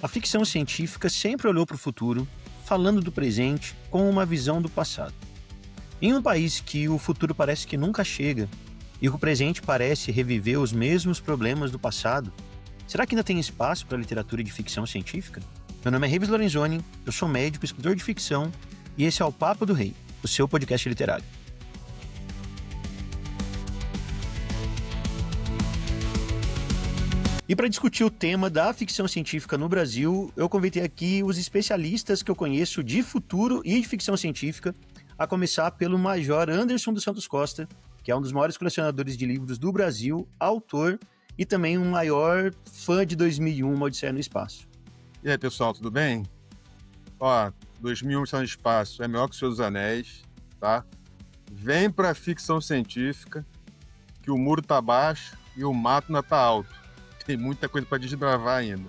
A ficção científica sempre olhou para o futuro, falando do presente com uma visão do passado. Em um país que o futuro parece que nunca chega e o presente parece reviver os mesmos problemas do passado, será que ainda tem espaço para a literatura de ficção científica? Meu nome é Reives Lorenzoni, eu sou médico, escritor de ficção e esse é o Papo do Rei, o seu podcast literário. E para discutir o tema da ficção científica no Brasil, eu convidei aqui os especialistas que eu conheço de futuro e de ficção científica, a começar pelo Major Anderson dos Santos Costa, que é um dos maiores colecionadores de livros do Brasil, autor e também um maior fã de 2001, Uma Odisseia no Espaço. E aí, pessoal, tudo bem? Ó, 2001, Odisseia no Espaço é melhor que o Senhor dos Anéis, tá? Vem pra ficção científica, que o muro tá baixo e o mato ainda tá alto. Tem muita coisa para desbravar ainda.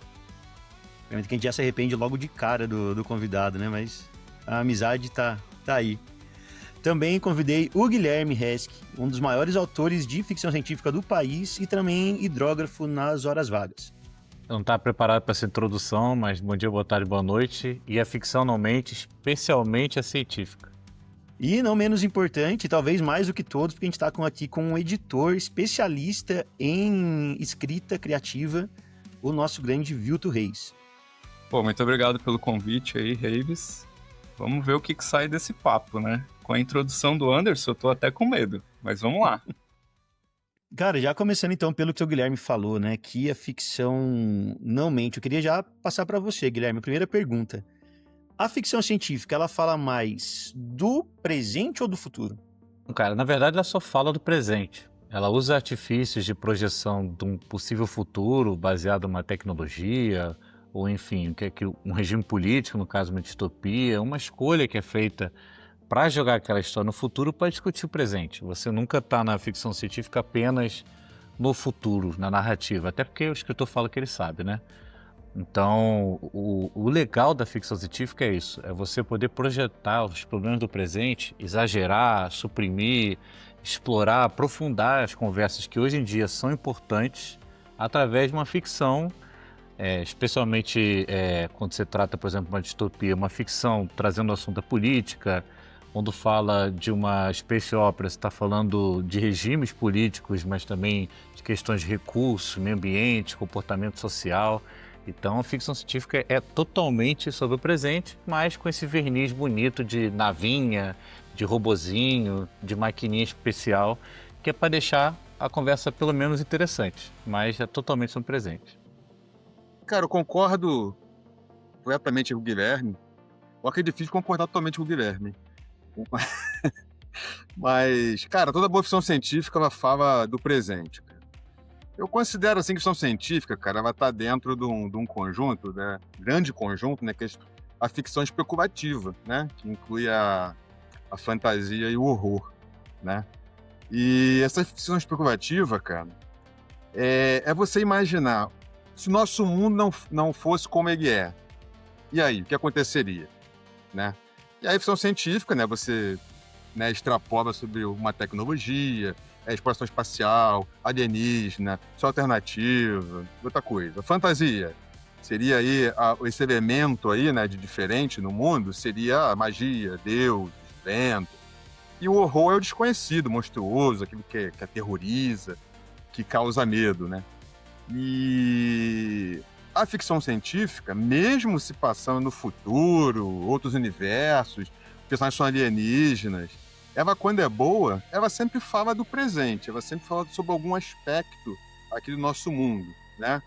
Realmente que a gente já se arrepende logo de cara do convidado, né? Mas a amizade tá aí. Também convidei o Guilherme Resch, um dos maiores autores de ficção científica do país e também hidrógrafo nas horas vagas. Eu não estava preparado para essa introdução, mas bom dia, boa tarde, boa noite. E a ficção não mente, especialmente a científica. E não menos importante, talvez mais do que todos, porque a gente está aqui com um editor especialista em escrita criativa, o nosso grande Vilto Reis. Pô, muito obrigado pelo convite aí, Reives. Vamos ver o que sai desse papo, né? Com a introdução do Anderson, eu tô até com medo, mas vamos lá. Cara, já começando então pelo que o Guilherme falou, né, que a ficção não mente. Eu queria já passar para você, Guilherme, a primeira pergunta. A ficção científica, ela fala mais do presente ou do futuro? Cara, na verdade ela só fala do presente. Ela usa artifícios de projeção de um possível futuro baseado numa tecnologia, ou enfim, um regime político, no caso uma distopia, uma escolha que é feita para jogar aquela história no futuro para discutir o presente. Você nunca está na ficção científica apenas no futuro, na narrativa, até porque o escritor fala que ele sabe, né? Então, o legal da ficção científica é isso, é você poder projetar os problemas do presente, exagerar, suprimir, explorar, aprofundar as conversas que hoje em dia são importantes através de uma ficção, especialmente quando se trata, por exemplo, de uma distopia, uma ficção trazendo o assunto da política. Quando fala de uma space opera, você está falando de regimes políticos, mas também de questões de recursos, meio ambiente, comportamento social. Então, a ficção científica é totalmente sobre o presente, mas com esse verniz bonito de navinha, de robozinho, de maquininha especial, que é para deixar a conversa pelo menos interessante, mas é totalmente sobre o presente. Cara, eu concordo completamente com o Guilherme. Eu acho que é difícil concordar totalmente com o Guilherme. Mas, cara, toda boa ficção científica, ela fala do presente. Eu considero assim que a ficção científica, cara, ela está dentro de um conjunto, né, grande conjunto, né, que é a ficção especulativa, né, que inclui a fantasia e o horror, né. E essa ficção especulativa, cara, é você imaginar se o nosso mundo não fosse como ele é, e aí, o que aconteceria, né? E aí, a ficção científica, né, você, né, extrapola sobre uma tecnologia, exploração espacial, alienígena, só alternativa, outra coisa. Fantasia seria aí esse elemento aí, né, de diferente no mundo, seria a magia, Deus, vento. E o horror é o desconhecido, monstruoso, aquilo que aterroriza, que causa medo, né? E a ficção científica, mesmo se passando no futuro, outros universos, personagens são alienígenas, ela, quando é boa, ela sempre fala do presente, ela sempre fala sobre algum aspecto aqui do nosso mundo, né?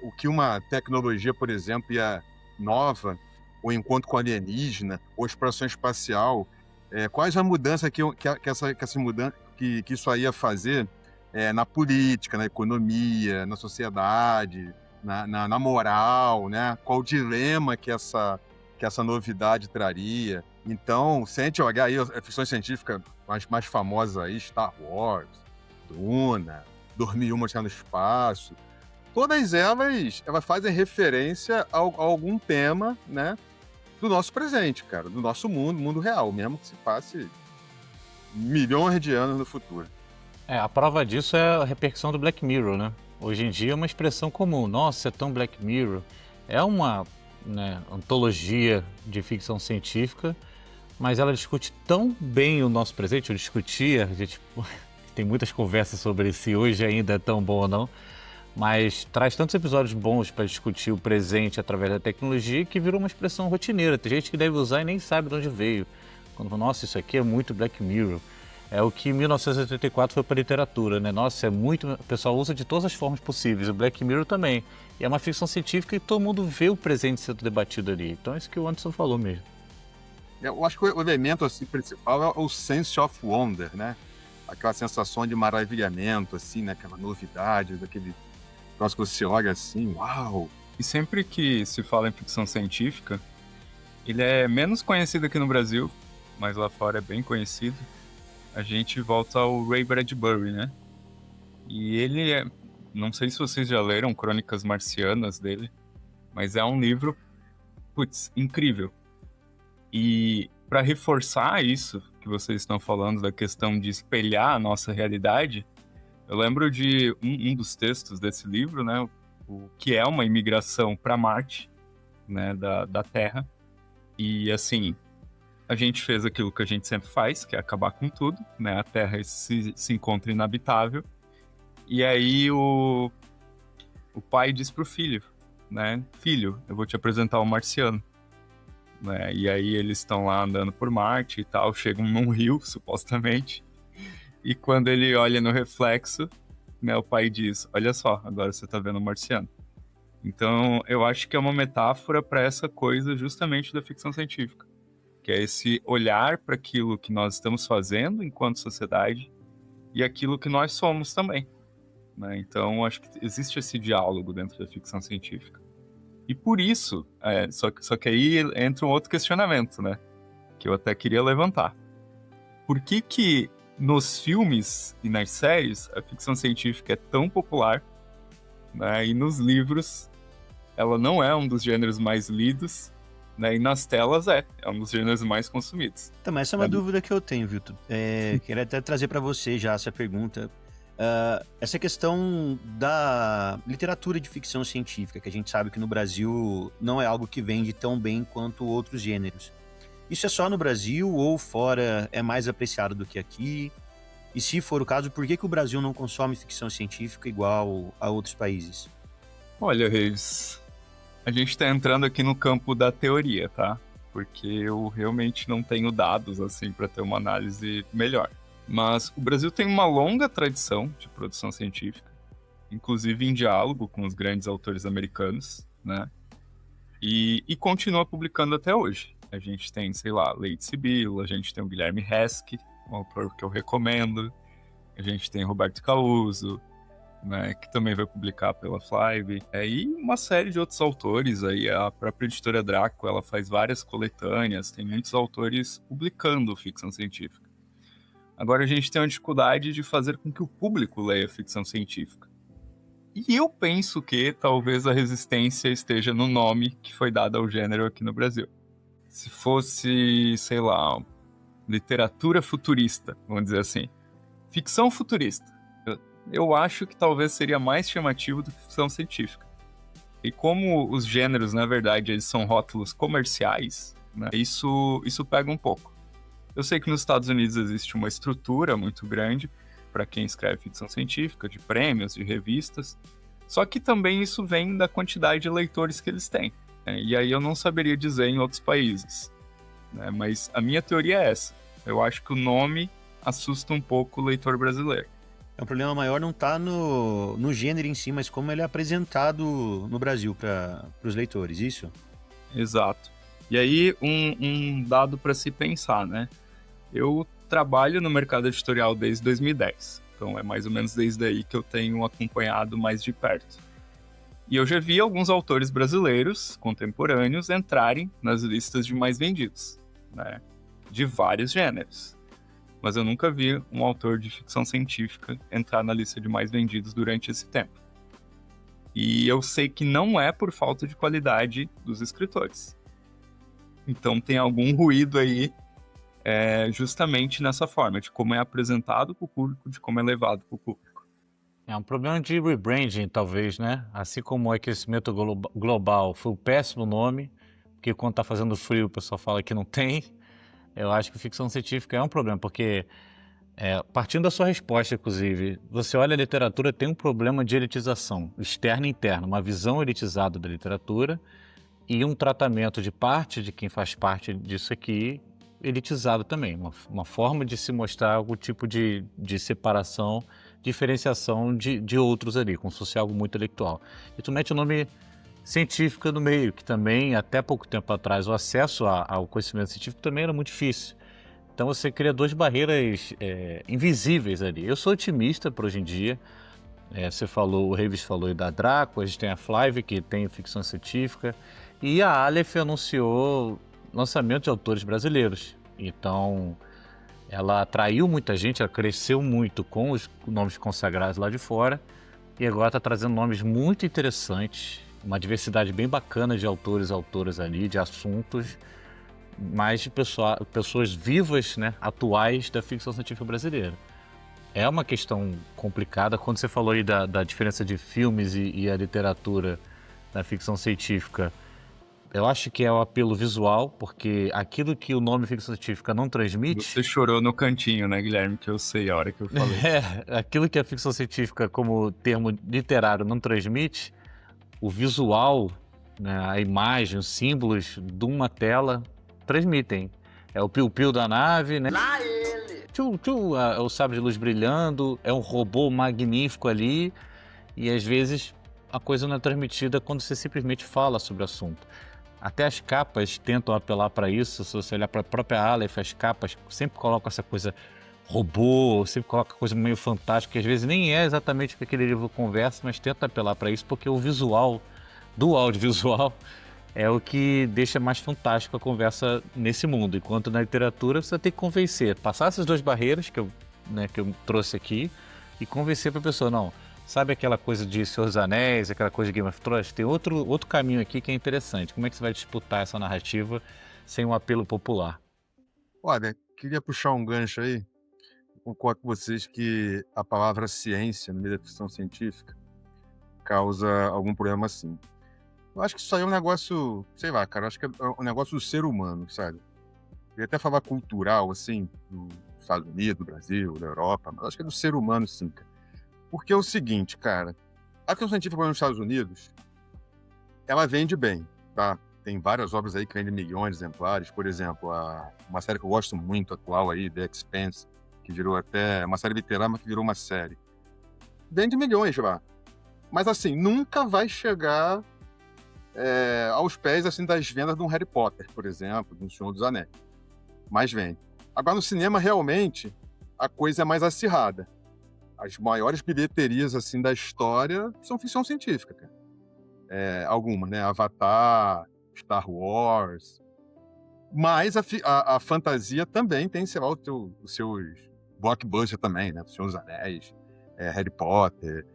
O que uma tecnologia, por exemplo, nova, ou encontro com alienígena, ou exploração espacial, quais a mudança que isso aí ia fazer na política, na economia, na sociedade, na moral, né? Qual o dilema que essa novidade traria. Então, se a gente olhar aí a ficção científica mais famosa aí, Star Wars, Duna, 2001, Odisseia no Espaço, todas elas fazem referência a algum tema, né, do nosso presente, cara, do nosso mundo real, mesmo que se passe milhões de anos no futuro. A prova disso é a repercussão do Black Mirror, né? Hoje em dia é uma expressão comum, nossa, é tão Black Mirror. é uma, né, antologia de ficção científica, mas ela discute tão bem o nosso presente, eu discutia, a gente tem muitas conversas sobre se hoje ainda é tão bom ou não, mas traz tantos episódios bons para discutir o presente através da tecnologia que virou uma expressão rotineira. Tem gente que deve usar e nem sabe de onde veio. Quando fala, nossa, isso aqui é muito Black Mirror. É o que em 1984 foi para a literatura, né? Nossa, é muito... O pessoal usa de todas as formas possíveis, o Black Mirror também. E é uma ficção científica e todo mundo vê o presente sendo debatido ali. Então é isso que o Anderson falou mesmo. Eu acho que o elemento assim, principal é o sense of wonder, né? Aquela sensação de maravilhamento, assim, né? Aquela novidade, daquele troço que você olha assim, uau! E sempre que se fala em ficção científica, ele é menos conhecido aqui no Brasil, mas lá fora é bem conhecido. A gente volta ao Ray Bradbury, né? E ele é... Não sei se vocês já leram Crônicas Marcianas dele, mas é um livro, putz, incrível. E para reforçar isso que vocês estão falando da questão de espelhar a nossa realidade, eu lembro de um dos textos desse livro, né? O que é uma imigração para Marte, né? Da Terra. E assim, a gente fez aquilo que a gente sempre faz, que é acabar com tudo, né? A Terra se encontra inabitável. E aí o pai diz pro filho, né? Filho, eu vou te apresentar um marciano. Né? E aí eles estão lá andando por Marte e tal, chegam num rio, supostamente. E quando ele olha no reflexo, né, o pai diz, olha só, agora você tá vendo um marciano. Então, eu acho que é uma metáfora para essa coisa justamente da ficção científica. Que é esse olhar para aquilo que nós estamos fazendo enquanto sociedade e aquilo que nós somos também. Né? Então, acho que existe esse diálogo dentro da ficção científica. E por isso, só que aí entra um outro questionamento, né? Que eu até queria levantar. Por que nos filmes e nas séries a ficção científica é tão popular, né? E nos livros ela não é um dos gêneros mais lidos, né? E nas telas é um dos gêneros mais consumidos. Então, essa é uma dúvida que eu tenho, Vitor. Queria até trazer para você já essa pergunta. Essa questão da literatura de ficção científica, que a gente sabe que no Brasil não é algo que vende tão bem quanto outros gêneros. Isso é só no Brasil ou fora é mais apreciado do que aqui? E se for o caso, por que o Brasil não consome ficção científica igual a outros países? Olha, Reis, a gente está entrando aqui no campo da teoria, tá? Porque eu realmente não tenho dados assim para ter uma análise melhor. Mas o Brasil tem uma longa tradição de produção científica, inclusive em diálogo com os grandes autores americanos, né? E continua publicando até hoje. A gente tem, sei lá, Leite Sibila, a gente tem o Guilherme Resch, um autor que eu recomendo, a gente tem Roberto Caruso, né, que também vai publicar pela Flive, e uma série de outros autores aí, a própria editora Draco, ela faz várias coletâneas, tem muitos autores publicando ficção científica. Agora a gente tem uma dificuldade de fazer com que o público leia ficção científica. E eu penso que talvez a resistência esteja no nome que foi dado ao gênero aqui no Brasil. Se fosse, sei lá, literatura futurista, vamos dizer assim, ficção futurista, eu acho que talvez seria mais chamativo do que ficção científica. E como os gêneros, na verdade, eles são rótulos comerciais, né, isso pega um pouco. Eu sei que nos Estados Unidos existe uma estrutura muito grande para quem escreve ficção científica, de prêmios, de revistas, só que também isso vem da quantidade de leitores que eles têm. Né? E aí eu não saberia dizer em outros países. Né? Mas a minha teoria é essa. Eu acho que o nome assusta um pouco o leitor brasileiro. O problema maior não está no gênero em si, mas como ele é apresentado no Brasil para os leitores, isso? Exato. E aí, um dado para se pensar, né? Eu trabalho no mercado editorial desde 2010, então é mais ou menos desde aí que eu tenho acompanhado mais de perto. E eu já vi alguns autores brasileiros, contemporâneos, entrarem nas listas de mais vendidos, né? De vários gêneros. Mas eu nunca vi um autor de ficção científica entrar na lista de mais vendidos durante esse tempo. E eu sei que não é por falta de qualidade dos escritores. Então tem algum ruído aí justamente nessa forma, de como é apresentado para o público, de como é levado para o público. É um problema de rebranding, talvez, né? Assim como o aquecimento global foi um péssimo nome, porque quando está fazendo frio o pessoal fala que não tem. Eu acho que ficção científica é um problema, porque, partindo da sua resposta, inclusive, você olha a literatura, tem um problema de elitização, externa e interna, uma visão elitizada da literatura e um tratamento de parte de quem faz parte disso aqui elitizado também, uma forma de se mostrar algum tipo de separação, diferenciação de outros ali, como se fosse algo muito intelectual. E tu mete o nome científica no meio, que também, até pouco tempo atrás, o acesso ao conhecimento científico também era muito difícil. Então você cria duas barreiras invisíveis ali. Eu sou otimista para hoje em dia. Você falou, o Revis falou aí da Draco, a gente tem a Flive, que tem ficção científica, e a Aleph anunciou lançamento de autores brasileiros. Então, ela atraiu muita gente, ela cresceu muito com os nomes consagrados lá de fora, e agora está trazendo nomes muito interessantes, uma diversidade bem bacana de autores e autoras ali, de assuntos, mas de pessoas vivas, né, atuais da ficção científica brasileira. É uma questão complicada. Quando você falou aí da diferença de filmes e a literatura na ficção científica, eu acho que é o apelo visual, porque aquilo que o nome ficção científica não transmite... Você chorou no cantinho, né, Guilherme? Que eu sei a hora que eu falei. Aquilo que a ficção científica, como termo literário, não transmite, o visual, né, a imagem, os símbolos de uma tela transmitem. É o piu-piu da nave, né? Lá ele! É o sabre de luz brilhando, é um robô magnífico ali, e às vezes a coisa não é transmitida quando você simplesmente fala sobre o assunto. Até as capas tentam apelar para isso. Se você olhar para a própria Aleph, as capas sempre colocam essa coisa robô, sempre coloca coisa meio fantástica, que às vezes nem é exatamente o que aquele livro conversa, mas tenta apelar para isso, porque o visual do audiovisual é o que deixa mais fantástico a conversa nesse mundo. Enquanto na literatura você tem que convencer, passar essas duas barreiras que eu trouxe aqui e convencer para a pessoa, não, sabe aquela coisa de Senhor dos Anéis, aquela coisa de Game of Thrones? Tem outro caminho aqui que é interessante. Como é que você vai disputar essa narrativa sem um apelo popular? Olha, queria puxar um gancho aí. Concordo com vocês que a palavra ciência no meio da ficção científica causa algum problema assim. Eu acho que isso aí é um negócio, sei lá, cara, acho que é um negócio do ser humano, sabe? Eu ia até falar cultural, assim, dos Estados Unidos, do Brasil, da Europa, mas acho que é do ser humano, sim, cara. Porque é o seguinte, cara, a ficção científica nos Estados Unidos, ela vende bem, tá? Tem várias obras aí que vendem milhões de exemplares, por exemplo, uma série que eu gosto muito, atual aí, The Expanse, que virou até uma série literária, mas que virou uma série. Vende milhões lá. Mas, assim, nunca vai chegar aos pés assim, das vendas de um Harry Potter, por exemplo, de um Senhor dos Anéis. Mas vende. Agora, no cinema, realmente, a coisa é mais acirrada. As maiores bilheterias assim, da história são ficção científica, cara. Algumas, né? Avatar, Star Wars. Mas a fantasia também tem, sei lá, os seus blockbusters também, né? O Senhor dos Anéis, Harry Potter,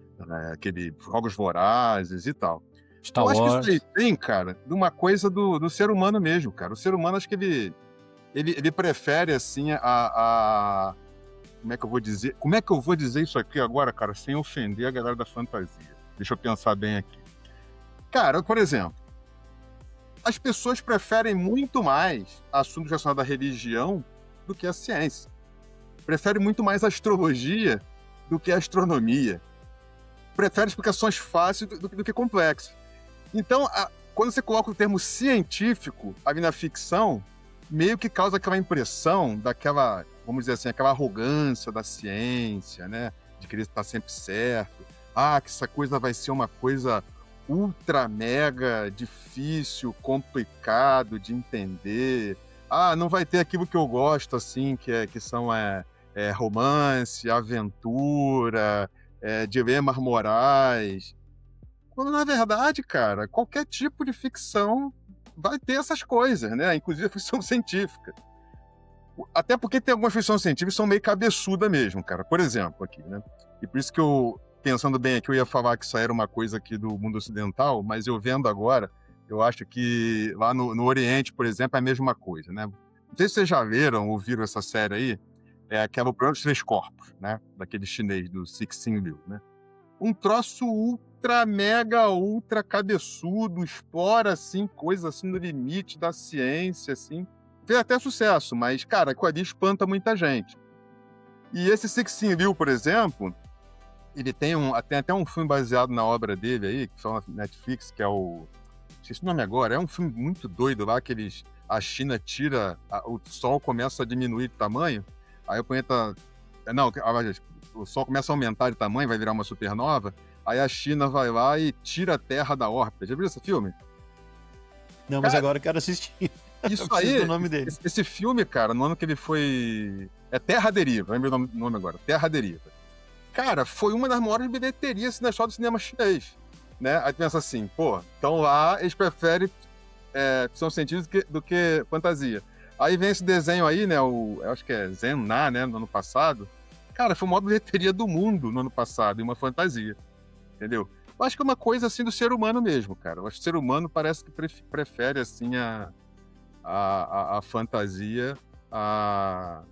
aquele Jogos Vorazes e tal. Star Eu acho Wars. que isso aí tem, cara, de uma coisa do ser humano mesmo, cara. O ser humano, acho que ele prefere, assim, como é que eu vou dizer? Como é que eu vou dizer isso aqui agora, cara, sem ofender a galera da fantasia? Deixa eu pensar bem aqui. Cara, por exemplo, as pessoas preferem muito mais assuntos relacionados à religião do que a ciência. Preferem muito mais a astrologia do que a astronomia. Preferem explicações fáceis do que complexas. Então, quando você coloca o termo científico ali na ficção, meio que causa aquela impressão daquela, vamos dizer assim, aquela arrogância da ciência, né? De querer estar sempre certo. Que essa coisa vai ser uma coisa ultra mega difícil, complicado de entender. Não vai ter aquilo que eu gosto, assim, que são romance, aventura, dilemas morais. Quando, na verdade, cara, qualquer tipo de ficção vai ter essas coisas, né? Inclusive a ficção científica. Até porque tem algumas ficções científicas que são meio cabeçuda mesmo, cara. Por exemplo, aqui, né? E por isso que eu, pensando bem aqui, eu ia falar que isso era uma coisa aqui do mundo ocidental, mas eu vendo agora, eu acho que lá no Oriente, por exemplo, é a mesma coisa, né? Não sei se vocês já leram ou viram essa série aí, aquela O Problema dos Três Corpos, né? Daquele chinês, do Cixin Liu, né? um troço ultra, mega, ultra cabeçudo, explora, assim, coisas assim no limite da ciência, assim. Fez até sucesso, mas, cara, aquilo ali espanta muita gente. E esse Cixin Liu, por exemplo, ele tem até um filme baseado na obra dele aí, que foi na Netflix, que é o... Esqueci o nome agora. É um filme muito doido lá, que a China tira... O Sol começa a diminuir de tamanho, aí o planeta... Não, o Sol começa a aumentar de tamanho, vai virar uma supernova, aí a China vai lá e tira a Terra da órbita. Já viu esse filme? Não, mas agora eu quero assistir. Isso Eu preciso aí, do nome dele. esse filme, cara, no ano que ele foi... É Terra à Deriva, lembra o nome agora, Terra à Deriva. Cara, foi uma das maiores bilheterias da história do cinema chinês, né? Aí tu pensa assim, pô, então lá eles preferem ficção científica do que fantasia. Aí vem esse desenho aí, né, eu acho que é Zen Na, né, no ano passado. Cara, foi a maior bilheteria do mundo no ano passado, e uma fantasia, entendeu? Eu acho que é uma coisa, assim, do ser humano mesmo, cara. Eu acho que o ser humano parece que prefere, assim, a fantasia à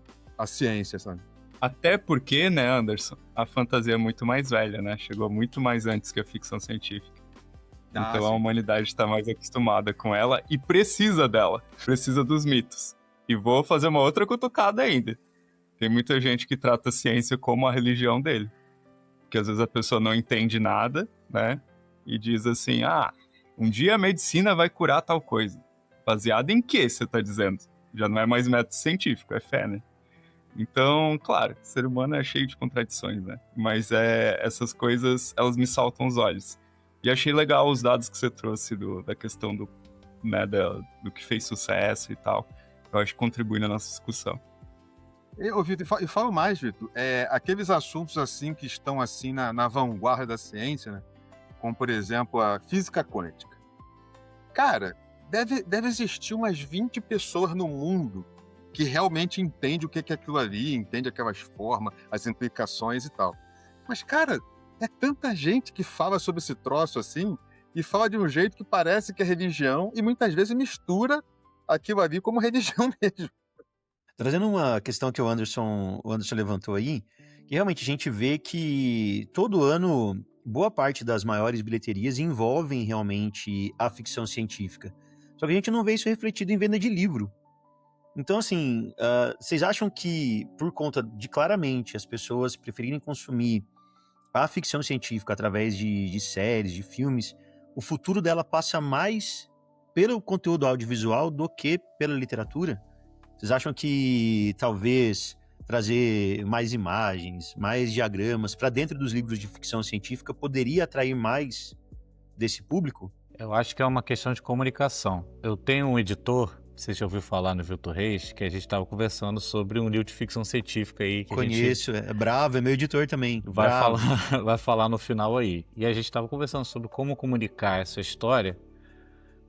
ciência, sabe? Até porque, né, Anderson, a fantasia é muito mais velha, né? Chegou muito mais antes que a ficção científica. Então a sim. humanidade está mais acostumada com ela e precisa dela, precisa dos mitos. E vou fazer uma outra cutucada ainda. Tem muita gente que trata a ciência como a religião dele. Que às vezes a pessoa não entende nada, né? E diz assim, um dia a medicina vai curar tal coisa. Baseado em que você está dizendo? Já não é mais método científico, é fé, né? Então, claro, o ser humano é cheio de contradições, né? Mas essas coisas, elas me saltam os olhos. E achei legal os dados que você trouxe da questão do que fez sucesso e tal. Eu acho que contribui na nossa discussão. Vitor, e falo mais, Vitor, aqueles assuntos assim que estão assim na vanguarda da ciência, né? Como, por exemplo, a física quântica. Cara, deve existir umas 20 pessoas no mundo que realmente entende o que é aquilo ali, entende aquelas formas, as implicações e tal. Mas, cara, é tanta gente que fala sobre esse troço assim, e fala de um jeito que parece que é religião, e muitas vezes mistura aquilo ali como religião mesmo. Trazendo uma questão que o Anderson levantou aí, que realmente a gente vê que todo ano boa parte das maiores bilheterias envolvem realmente a ficção científica. Só que a gente não vê isso refletido em venda de livro. Então, assim, vocês acham que, por conta de claramente as pessoas preferirem consumir a ficção científica através de séries, de filmes, o futuro dela passa mais pelo conteúdo audiovisual do que pela literatura? Vocês acham que talvez trazer mais imagens, mais diagramas para dentro dos livros de ficção científica poderia atrair mais desse público? Eu acho que é uma questão de comunicação. Eu tenho um editor, você já ouviu falar no Vitor Reis, que a gente estava conversando sobre um livro de ficção científica aí. Que Conheço, é bravo, é meu editor também. Vai falar no final aí. E a gente estava conversando sobre como comunicar essa história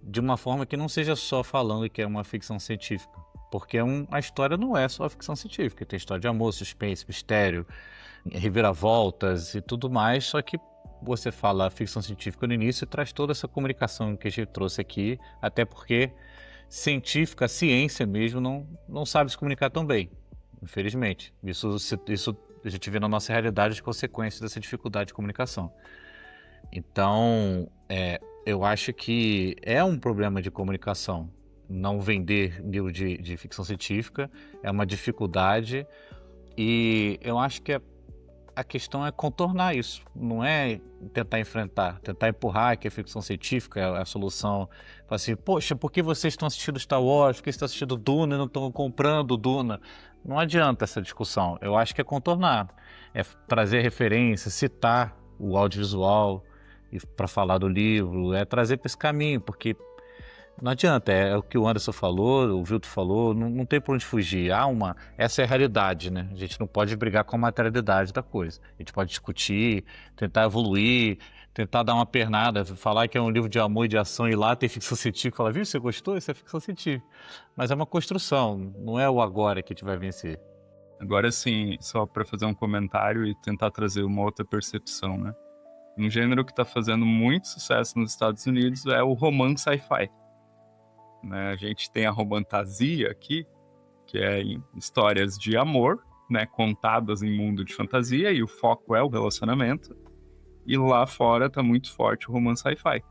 de uma forma que não seja só falando que é uma ficção científica. Porque a história não é só ficção científica. Tem história de amor, suspense, mistério, reviravoltas e tudo mais. Só que você fala ficção científica no início e traz toda essa comunicação que a gente trouxe aqui. Até porque científica, a ciência mesmo, não sabe se comunicar tão bem, infelizmente. Isso a gente vê na nossa realidade as consequências dessa dificuldade de comunicação. Então, eu acho que é um problema de comunicação. Não vender livro de ficção científica é uma dificuldade e eu acho que a questão é contornar isso, não é tentar enfrentar, tentar empurrar que a ficção científica é a solução. Fala assim, poxa, por que vocês estão assistindo Star Wars, por que vocês estão assistindo Duna e não estão comprando Duna? Não adianta essa discussão, eu acho que é contornar, é trazer referência, citar o audiovisual para falar do livro, é trazer para esse caminho, porque não adianta, é o que o Anderson falou, o Vilton falou, não tem por onde fugir. Essa é a realidade, né? A gente não pode brigar com a materialidade da coisa. A gente pode discutir, tentar evoluir, tentar dar uma pernada, falar que é um livro de amor e de ação e lá tem ficção científica, falar, viu, você gostou? Isso é ficção científica. Mas é uma construção, não é o agora que a gente vai vencer. Agora sim, só para fazer um comentário e tentar trazer uma outra percepção, né? Um gênero que está fazendo muito sucesso nos Estados Unidos é o romance sci-fi. Né, a gente tem a romantasia aqui, que é em histórias de amor, né, contadas em mundo de fantasia, e o foco é o relacionamento. E lá fora tá muito forte o romance sci-fi.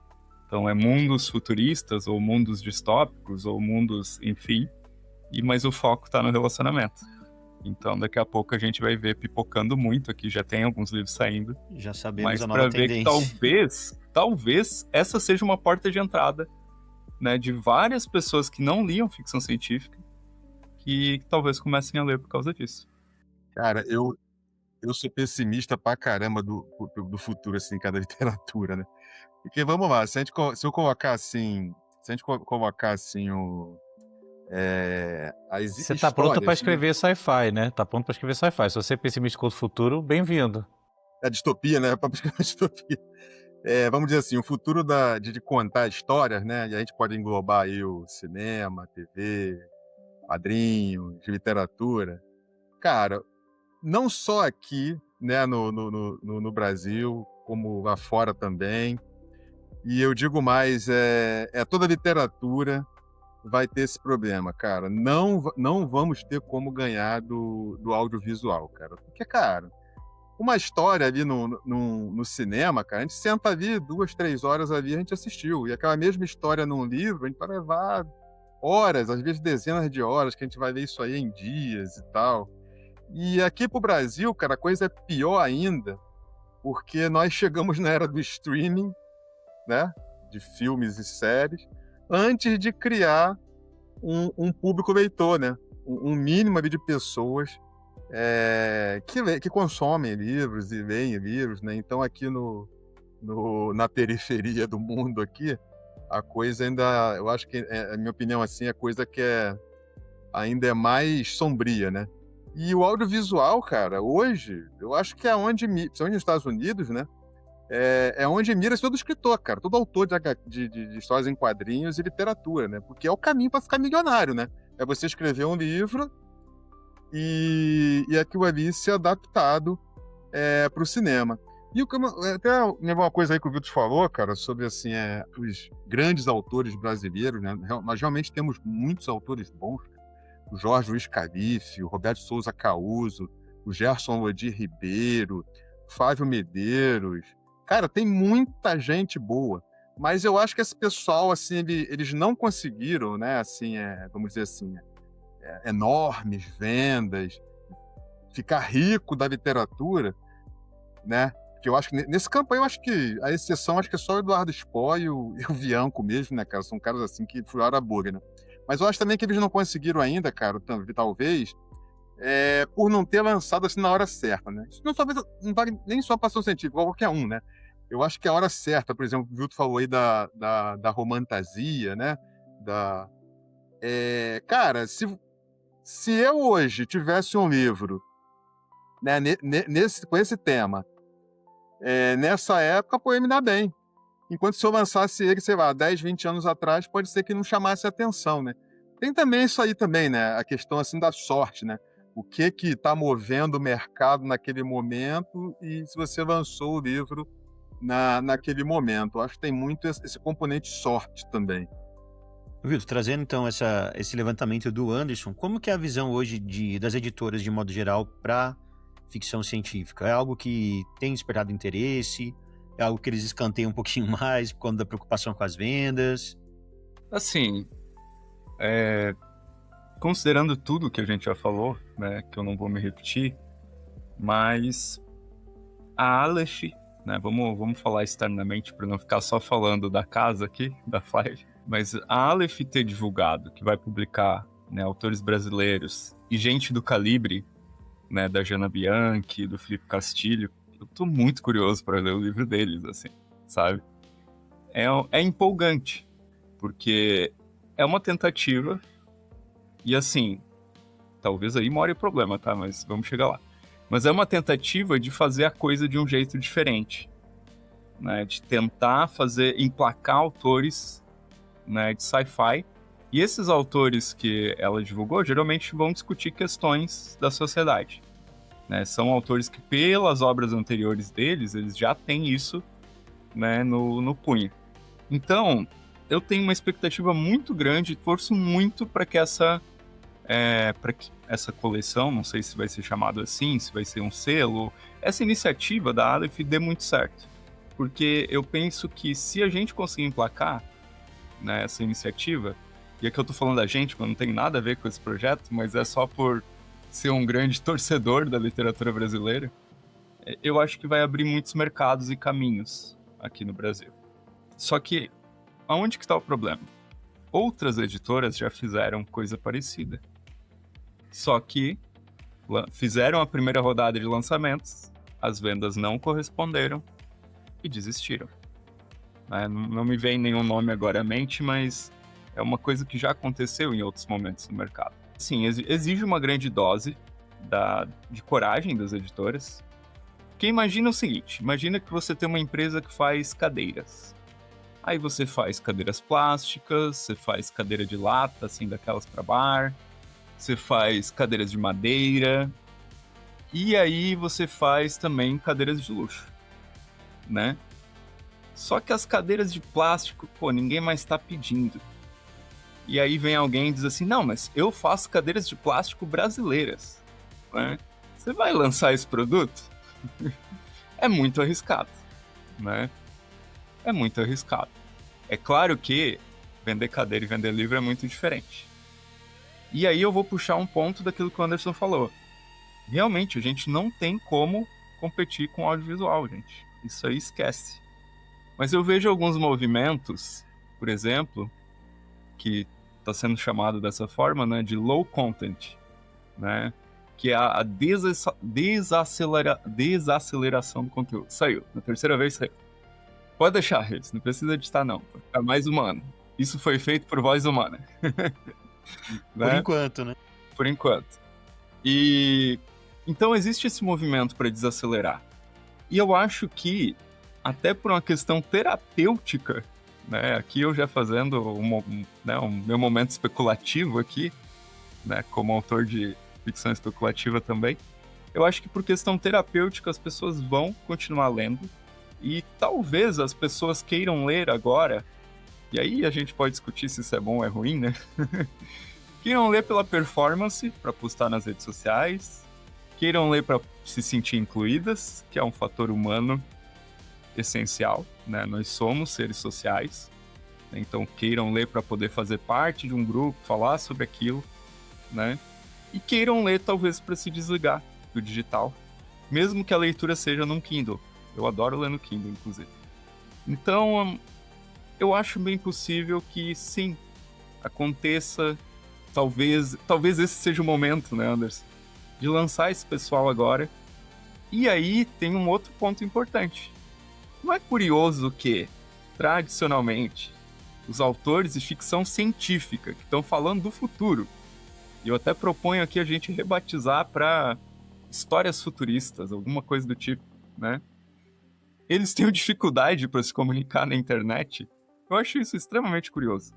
Então é mundos futuristas, ou mundos distópicos, ou mundos, enfim, mas o foco tá no relacionamento. Então daqui a pouco a gente vai ver pipocando muito aqui, já tem alguns livros saindo. Já sabemos Mas a para nova ver tendência. que talvez essa seja uma porta de entrada, né, de várias pessoas que não liam ficção científica, que talvez comecem a ler por causa disso. Cara, eu sou pessimista pra caramba do futuro, assim, cada literatura, né? Porque, vamos lá, se eu colocar assim, as Você tá pronto para histórias, né? escrever sci-fi, né? Tá pronto para escrever sci-fi. Se você é pessimista com o futuro, bem-vindo. A distopia, né? Pra buscar a distopia. Vamos dizer assim, o futuro de contar histórias, né? E a gente pode englobar aí o cinema, TV, quadrinhos, literatura. Cara, não só aqui, né, no Brasil, como lá fora também. E eu digo mais, toda literatura vai ter esse problema, cara. Não vamos ter como ganhar do audiovisual, cara. Porque, cara, uma história ali no cinema, cara, a gente senta ali 2, 3 horas ali, a gente assistiu. E aquela mesma história num livro, a gente vai levar horas, às vezes dezenas de horas, que a gente vai ler isso aí em dias e tal. E aqui pro Brasil, cara, a coisa é pior ainda, porque nós chegamos na era do streaming, né, de filmes e séries, antes de criar um público leitor, né, um mínimo ali de pessoas que consomem livros e leem livros, né. Então aqui na periferia do mundo aqui, a coisa ainda, eu acho que, a minha opinião assim, a coisa que ainda é mais sombria, né. E o audiovisual, cara, hoje, eu acho que é principalmente nos Estados Unidos, né, é onde mira-se todo escritor, cara, todo autor de histórias em quadrinhos e literatura, né, porque é o caminho para ficar milionário, né, é você escrever um livro e aquilo ali ser adaptado para o cinema. E até uma coisa aí que o Vitor falou, cara, sobre assim, os grandes autores brasileiros, né, nós realmente temos muitos autores bons, o Jorge Luiz Calife, o Roberto Souza Causo, o Gerson Lodi Ribeiro, Flávio Medeiros. Cara, tem muita gente boa, mas eu acho que esse pessoal, assim, eles não conseguiram, né, assim, vamos dizer assim, enormes vendas, ficar rico da literatura, né? Que eu acho que nesse campo aí, eu acho que a exceção, acho que é só o Eduardo Spohr e o Bianco mesmo, né, cara? São caras assim que furaram a bolha, né? Mas eu acho também que eles não conseguiram ainda, cara, talvez, por não ter lançado assim na hora certa, né? Isso não vale nem só para ficção científica, qualquer um, né? Eu acho que a hora certa, por exemplo, o Vilto falou aí da romantasia, né? Cara, se eu hoje tivesse um livro, né, com esse tema, nessa época, pô, ia me dar bem. Enquanto se eu lançasse ele, sei lá, 10, 20 anos atrás, pode ser que não chamasse atenção, né? Tem também isso aí também, né? A questão, assim, da sorte, né? O que está movendo o mercado naquele momento e se você lançou o livro naquele momento. Eu acho que tem muito esse componente sorte também. Vitor, trazendo então esse levantamento do Anderson, como que é a visão hoje das editoras, de modo geral, para ficção científica? É algo que tem despertado interesse? É algo que eles escanteiam um pouquinho mais por conta da preocupação com as vendas? Assim, considerando tudo que a gente já falou, né, que eu não vou me repetir, mas a Aleph, né, vamos falar externamente para não ficar só falando da casa aqui, da Flash, mas a Aleph ter divulgado que vai publicar, né, autores brasileiros e gente do calibre, né, da Jana Bianchi, do Felipe Castilho, eu tô muito curioso para ler o livro deles, assim, sabe? É empolgante, porque é uma tentativa, e assim, talvez aí more o problema, tá? Mas vamos chegar lá. Mas é uma tentativa de fazer a coisa de um jeito diferente, né? De tentar emplacar autores, né, de sci-fi. E esses autores que ela divulgou, geralmente vão discutir questões da sociedade. Né, são autores que, pelas obras anteriores deles, eles já têm isso, né, no punho. Então, eu tenho uma expectativa muito grande, torço muito para que essa coleção, não sei se vai ser chamado assim, se vai ser um selo, essa iniciativa da Aleph dê muito certo. porque eu penso que se a gente conseguir emplacar, né, essa iniciativa, e aqui eu tô falando da gente, mas não tem nada a ver com esse projeto, mas é só por ser um grande torcedor da literatura brasileira, eu acho que vai abrir muitos mercados e caminhos aqui no Brasil. Só que, aonde que está o problema? Outras editoras já fizeram coisa parecida. Só que fizeram a primeira rodada de lançamentos, as vendas não corresponderam e desistiram. Não me vem nenhum nome agora à mente, mas é uma coisa que já aconteceu em outros momentos no mercado. Sim, exige uma grande dose de coragem das editoras. Porque imagina o seguinte, imagina que você tem uma empresa que faz cadeiras. Aí você faz cadeiras plásticas, você faz cadeira de lata, assim, daquelas para bar, você faz cadeiras de madeira, e aí você faz também cadeiras de luxo, né? Só que as cadeiras de plástico, ninguém mais está pedindo. E aí vem alguém e diz assim, não, mas eu faço cadeiras de plástico brasileiras, né? Você vai lançar esse produto? É muito arriscado, né? É muito arriscado. É claro que vender cadeira e vender livro é muito diferente. E aí eu vou puxar um ponto daquilo que o Anderson falou. Realmente, a gente não tem como competir com audiovisual, gente. Isso aí esquece. Mas eu vejo alguns movimentos, por exemplo, que está sendo chamado dessa forma, né, de low content, né? Que é a desaceleração do conteúdo. Saiu, na terceira vez saiu. Pode deixar, Reis, não precisa editar não, pra ficar mais humano. Isso foi feito por voz humana. Por enquanto, né? Por enquanto. E então existe esse movimento para desacelerar. E eu acho que, até por uma questão terapêutica, né, aqui eu já fazendo um meu momento especulativo aqui, né, como autor de ficção especulativa também, eu acho que por questão terapêutica as pessoas vão continuar lendo e talvez as pessoas queiram ler agora, e aí a gente pode discutir se isso é bom ou é ruim, né? Queiram ler pela performance, para postar nas redes sociais, queiram ler para se sentir incluídas, que é um fator humano essencial, né? Nós somos seres sociais, né? Então queiram ler para poder fazer parte de um grupo, falar sobre aquilo, né? E queiram ler talvez para se desligar do digital, mesmo que a leitura seja num Kindle. Eu adoro ler no Kindle, inclusive. Então, eu acho bem possível que sim, aconteça, talvez esse seja o momento, né, Anderson, de lançar esse pessoal agora. E aí tem um outro ponto importante. Não é curioso que, tradicionalmente, os autores de ficção científica que estão falando do futuro, e eu até proponho aqui a gente rebatizar para histórias futuristas, alguma coisa do tipo, né? Eles têm dificuldade para se comunicar na internet. Eu acho isso extremamente curioso.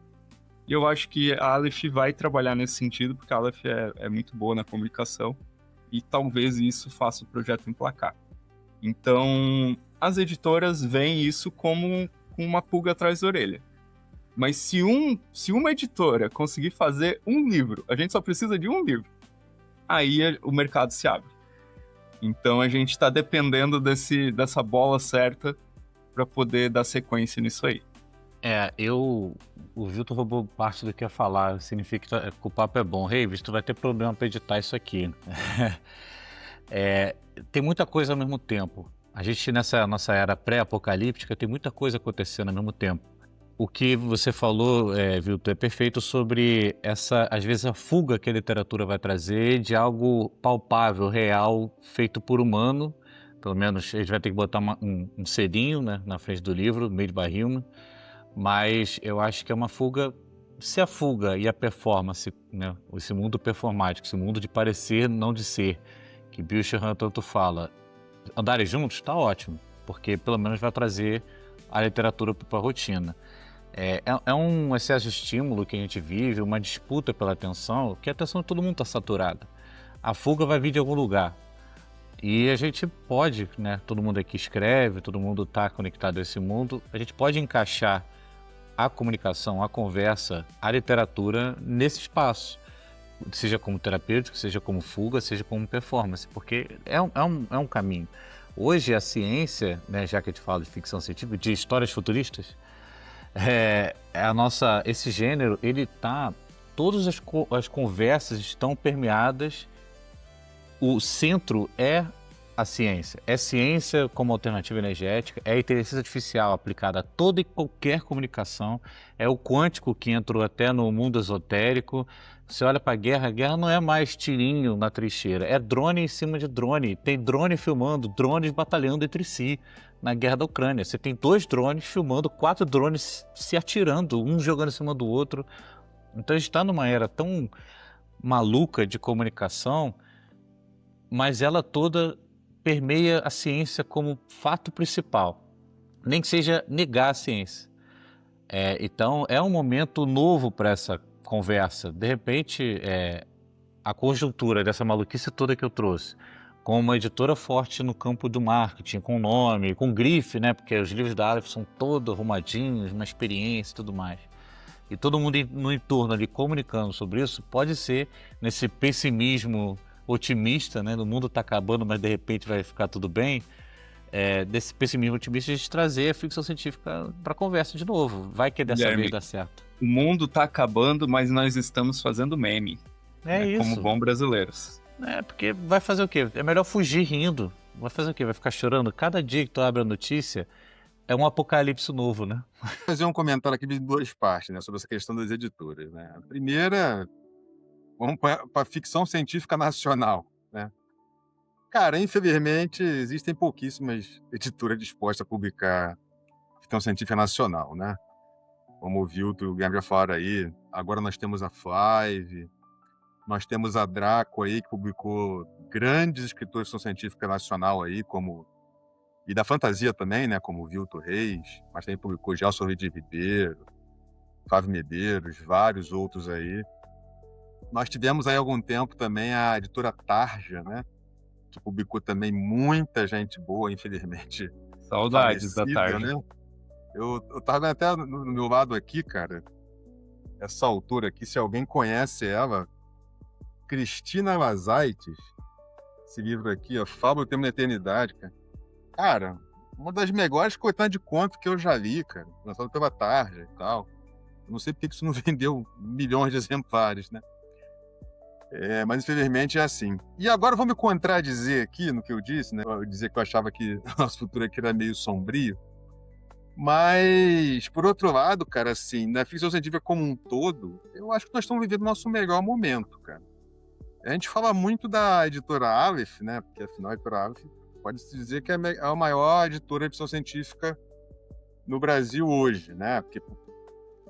E eu acho que a Aleph vai trabalhar nesse sentido, porque a Aleph é muito boa na comunicação, e talvez isso faça o projeto emplacar. Então, as editoras veem isso como uma pulga atrás da orelha. Mas se uma editora conseguir fazer um livro, a gente só precisa de um livro, aí o mercado se abre. Então a gente está dependendo dessa bola certa para poder dar sequência nisso aí. O Vilton roubou parte do que ia falar, significa que o papo é bom. Reis, tu vai ter problema para editar isso aqui. Tem muita coisa ao mesmo tempo. A gente, nessa nossa era pré-apocalíptica, tem muita coisa acontecendo ao mesmo tempo. O que você falou, Vilton, é perfeito sobre às vezes, a fuga que a literatura vai trazer de algo palpável, real, feito por humano. Pelo menos a gente vai ter que botar um selinho, né, na frente do livro, Made by Human. Mas eu acho que é uma fuga. Se a fuga e a performance, né, esse mundo performático, esse mundo de parecer, não de ser, que Bill Sherhan tanto fala, andarem juntos, está ótimo, porque pelo menos vai trazer a literatura para a rotina. É um excesso de estímulo que a gente vive, uma disputa pela atenção, que a atenção de todo mundo está saturada. A fuga vai vir de algum lugar. E a gente pode, né, todo mundo aqui escreve, todo mundo está conectado a esse mundo, a gente pode encaixar a comunicação, a conversa, a literatura nesse espaço. Seja como terapêutico, seja como fuga, seja como performance, porque é um caminho. Hoje a ciência, né, já que a gente fala de ficção científica, de histórias futuristas, esse gênero, ele tá, todas as conversas estão permeadas, o centro é a ciência. É ciência como alternativa energética, é a inteligência artificial aplicada a toda e qualquer comunicação, é o quântico que entrou até no mundo esotérico. Você olha para a guerra não é mais tirinho na trincheira, é drone em cima de drone. Tem drone filmando, drones batalhando entre si na guerra da Ucrânia. Você tem 2 drones filmando, 4 drones se atirando, um jogando em cima do outro. Então a gente está numa era tão maluca de comunicação, mas ela toda permeia a ciência como fato principal, nem que seja negar a ciência. Então é um momento novo para essa conversa. De repente, a conjuntura dessa maluquice toda que eu trouxe, com uma editora forte no campo do marketing, com nome, com grife, né? Porque os livros da Aleph são todos arrumadinhos, uma experiência e tudo mais. E todo mundo no entorno ali comunicando sobre isso, pode ser nesse pessimismo otimista, né? O mundo está acabando, mas de repente vai ficar tudo bem. Desse pessimismo otimista, a gente trazer a ficção científica para a conversa de novo. Vai que dessa Guilherme, vez dá certo. O mundo tá acabando, mas nós estamos fazendo meme. Isso. Como bons brasileiros. Porque vai fazer o quê? É melhor fugir rindo. Vai fazer o quê? Vai ficar chorando? Cada dia que tu abre a notícia é um apocalipse novo, né? Vou fazer um comentário aqui de 2 partes, né, sobre essa questão das editoras, né. A primeira, vamos para a ficção científica nacional, né. Cara, infelizmente, existem pouquíssimas editoras dispostas a publicar ficção científica nacional, né. Como o Vilto e o Guilherme já falaram aí, agora nós temos a Five, nós temos a Draco aí, que publicou grandes escritores de ficção científica nacional aí, como... E da fantasia também, né, como o Vilto Reis, mas também publicou Gelson de Ribeiro, Flávio Medeiros, vários outros aí. Nós tivemos aí há algum tempo também a editora Tarja, né, que publicou também muita gente boa, infelizmente Saudades da falecida, tarde. né? Eu tava vendo até no meu lado aqui, cara, essa autora aqui, se alguém conhece ela, Cristina Lazaites, esse livro aqui, ó, Fábula do Tempo da Eternidade, cara. Cara, uma das melhores coletâneas de contos que eu já li, cara, lançado pela Tarja e tal. Não sei porque que isso não vendeu milhões de exemplares, né? Mas infelizmente é assim. E agora eu vou me contradizer aqui no que eu disse, né? Eu dizer que eu achava que o nosso futuro aqui era meio sombrio. Mas, por outro lado, cara, assim, na ficção científica como um todo, eu acho que nós estamos vivendo o nosso melhor momento, cara. A gente fala muito da editora Aleph, né? Porque afinal a editora Aleph pode-se dizer que é a maior editora de ficção científica no Brasil hoje, né? Porque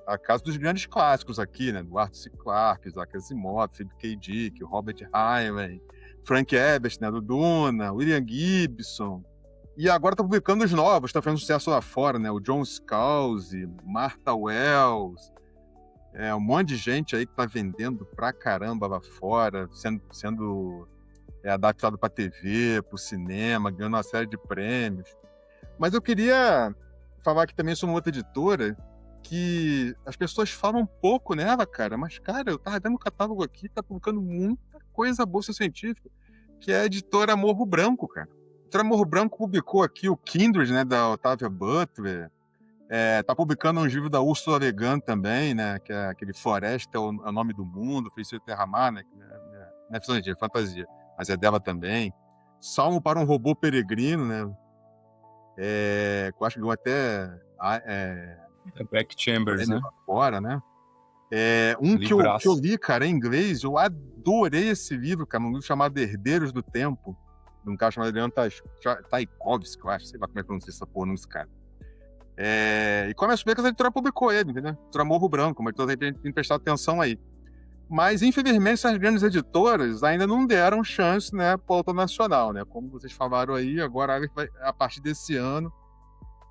a casa dos grandes clássicos aqui, né? Do Arthur C. Clarke, Isaac Asimov, Philip K. Dick, Robert Heinlein, Frank Herbert, né? Do Duna, William Gibson. E agora tá publicando os novos, tá fazendo sucesso lá fora, né? O John Scalzi, Martha Wells, um monte de gente aí que tá vendendo pra caramba lá fora, sendo adaptado pra TV, pro cinema, ganhando uma série de prêmios. Mas eu queria falar aqui também sobre uma outra editora que as pessoas falam pouco nela, cara, mas, cara, eu tava vendo o catálogo aqui, tá publicando muita coisa boa científica, que é a editora Morro Branco, cara. A editora Morro Branco publicou aqui o Kindred, né, da Octavia Butler, tá publicando um livro da Ursula Le Guin também, né, que é aquele Floresta é o Nome do Mundo, Feiticeiro Terra-Mar, né, não é ficção científica, é fantasia, mas é dela também. Salmo para um Robô Peregrino, né, que eu acho que deu até... Beck Chambers, né? Fora, né? Um que eu li, cara, em inglês, eu adorei esse livro, cara, um livro chamado Herdeiros do Tempo, de um cara chamado Adriano Tchaikovsky, eu acho, sei lá como é que pronuncia essa porra nesse cara. E começa a ver que a editora publicou ele, entendeu? A editora Morro Branco, uma editora que tem que prestar atenção aí. Mas, infelizmente, essas grandes editoras ainda não deram chance, né, para o autor nacional, né? Como vocês falaram aí, agora a partir desse ano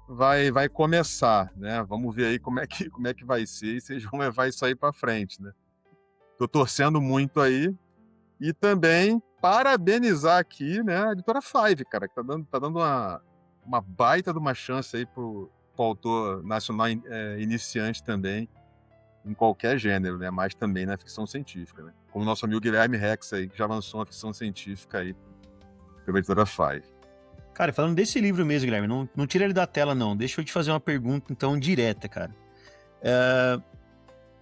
vai começar, né? Vamos ver aí como é que vai ser e vocês vão levar isso aí para frente, né? Tô torcendo muito aí e também parabenizar aqui, né, a editora Five, cara, que tá dando uma baita de uma chance aí pro autor nacional iniciante também em qualquer gênero, né? Mas também na ficção científica, né? Como o nosso amigo Guilherme Rex aí, que já lançou uma ficção científica aí pela editora Five. Cara, falando desse livro mesmo, Guilherme, não tira ele da tela, não. Deixa eu te fazer uma pergunta, então, direta, cara.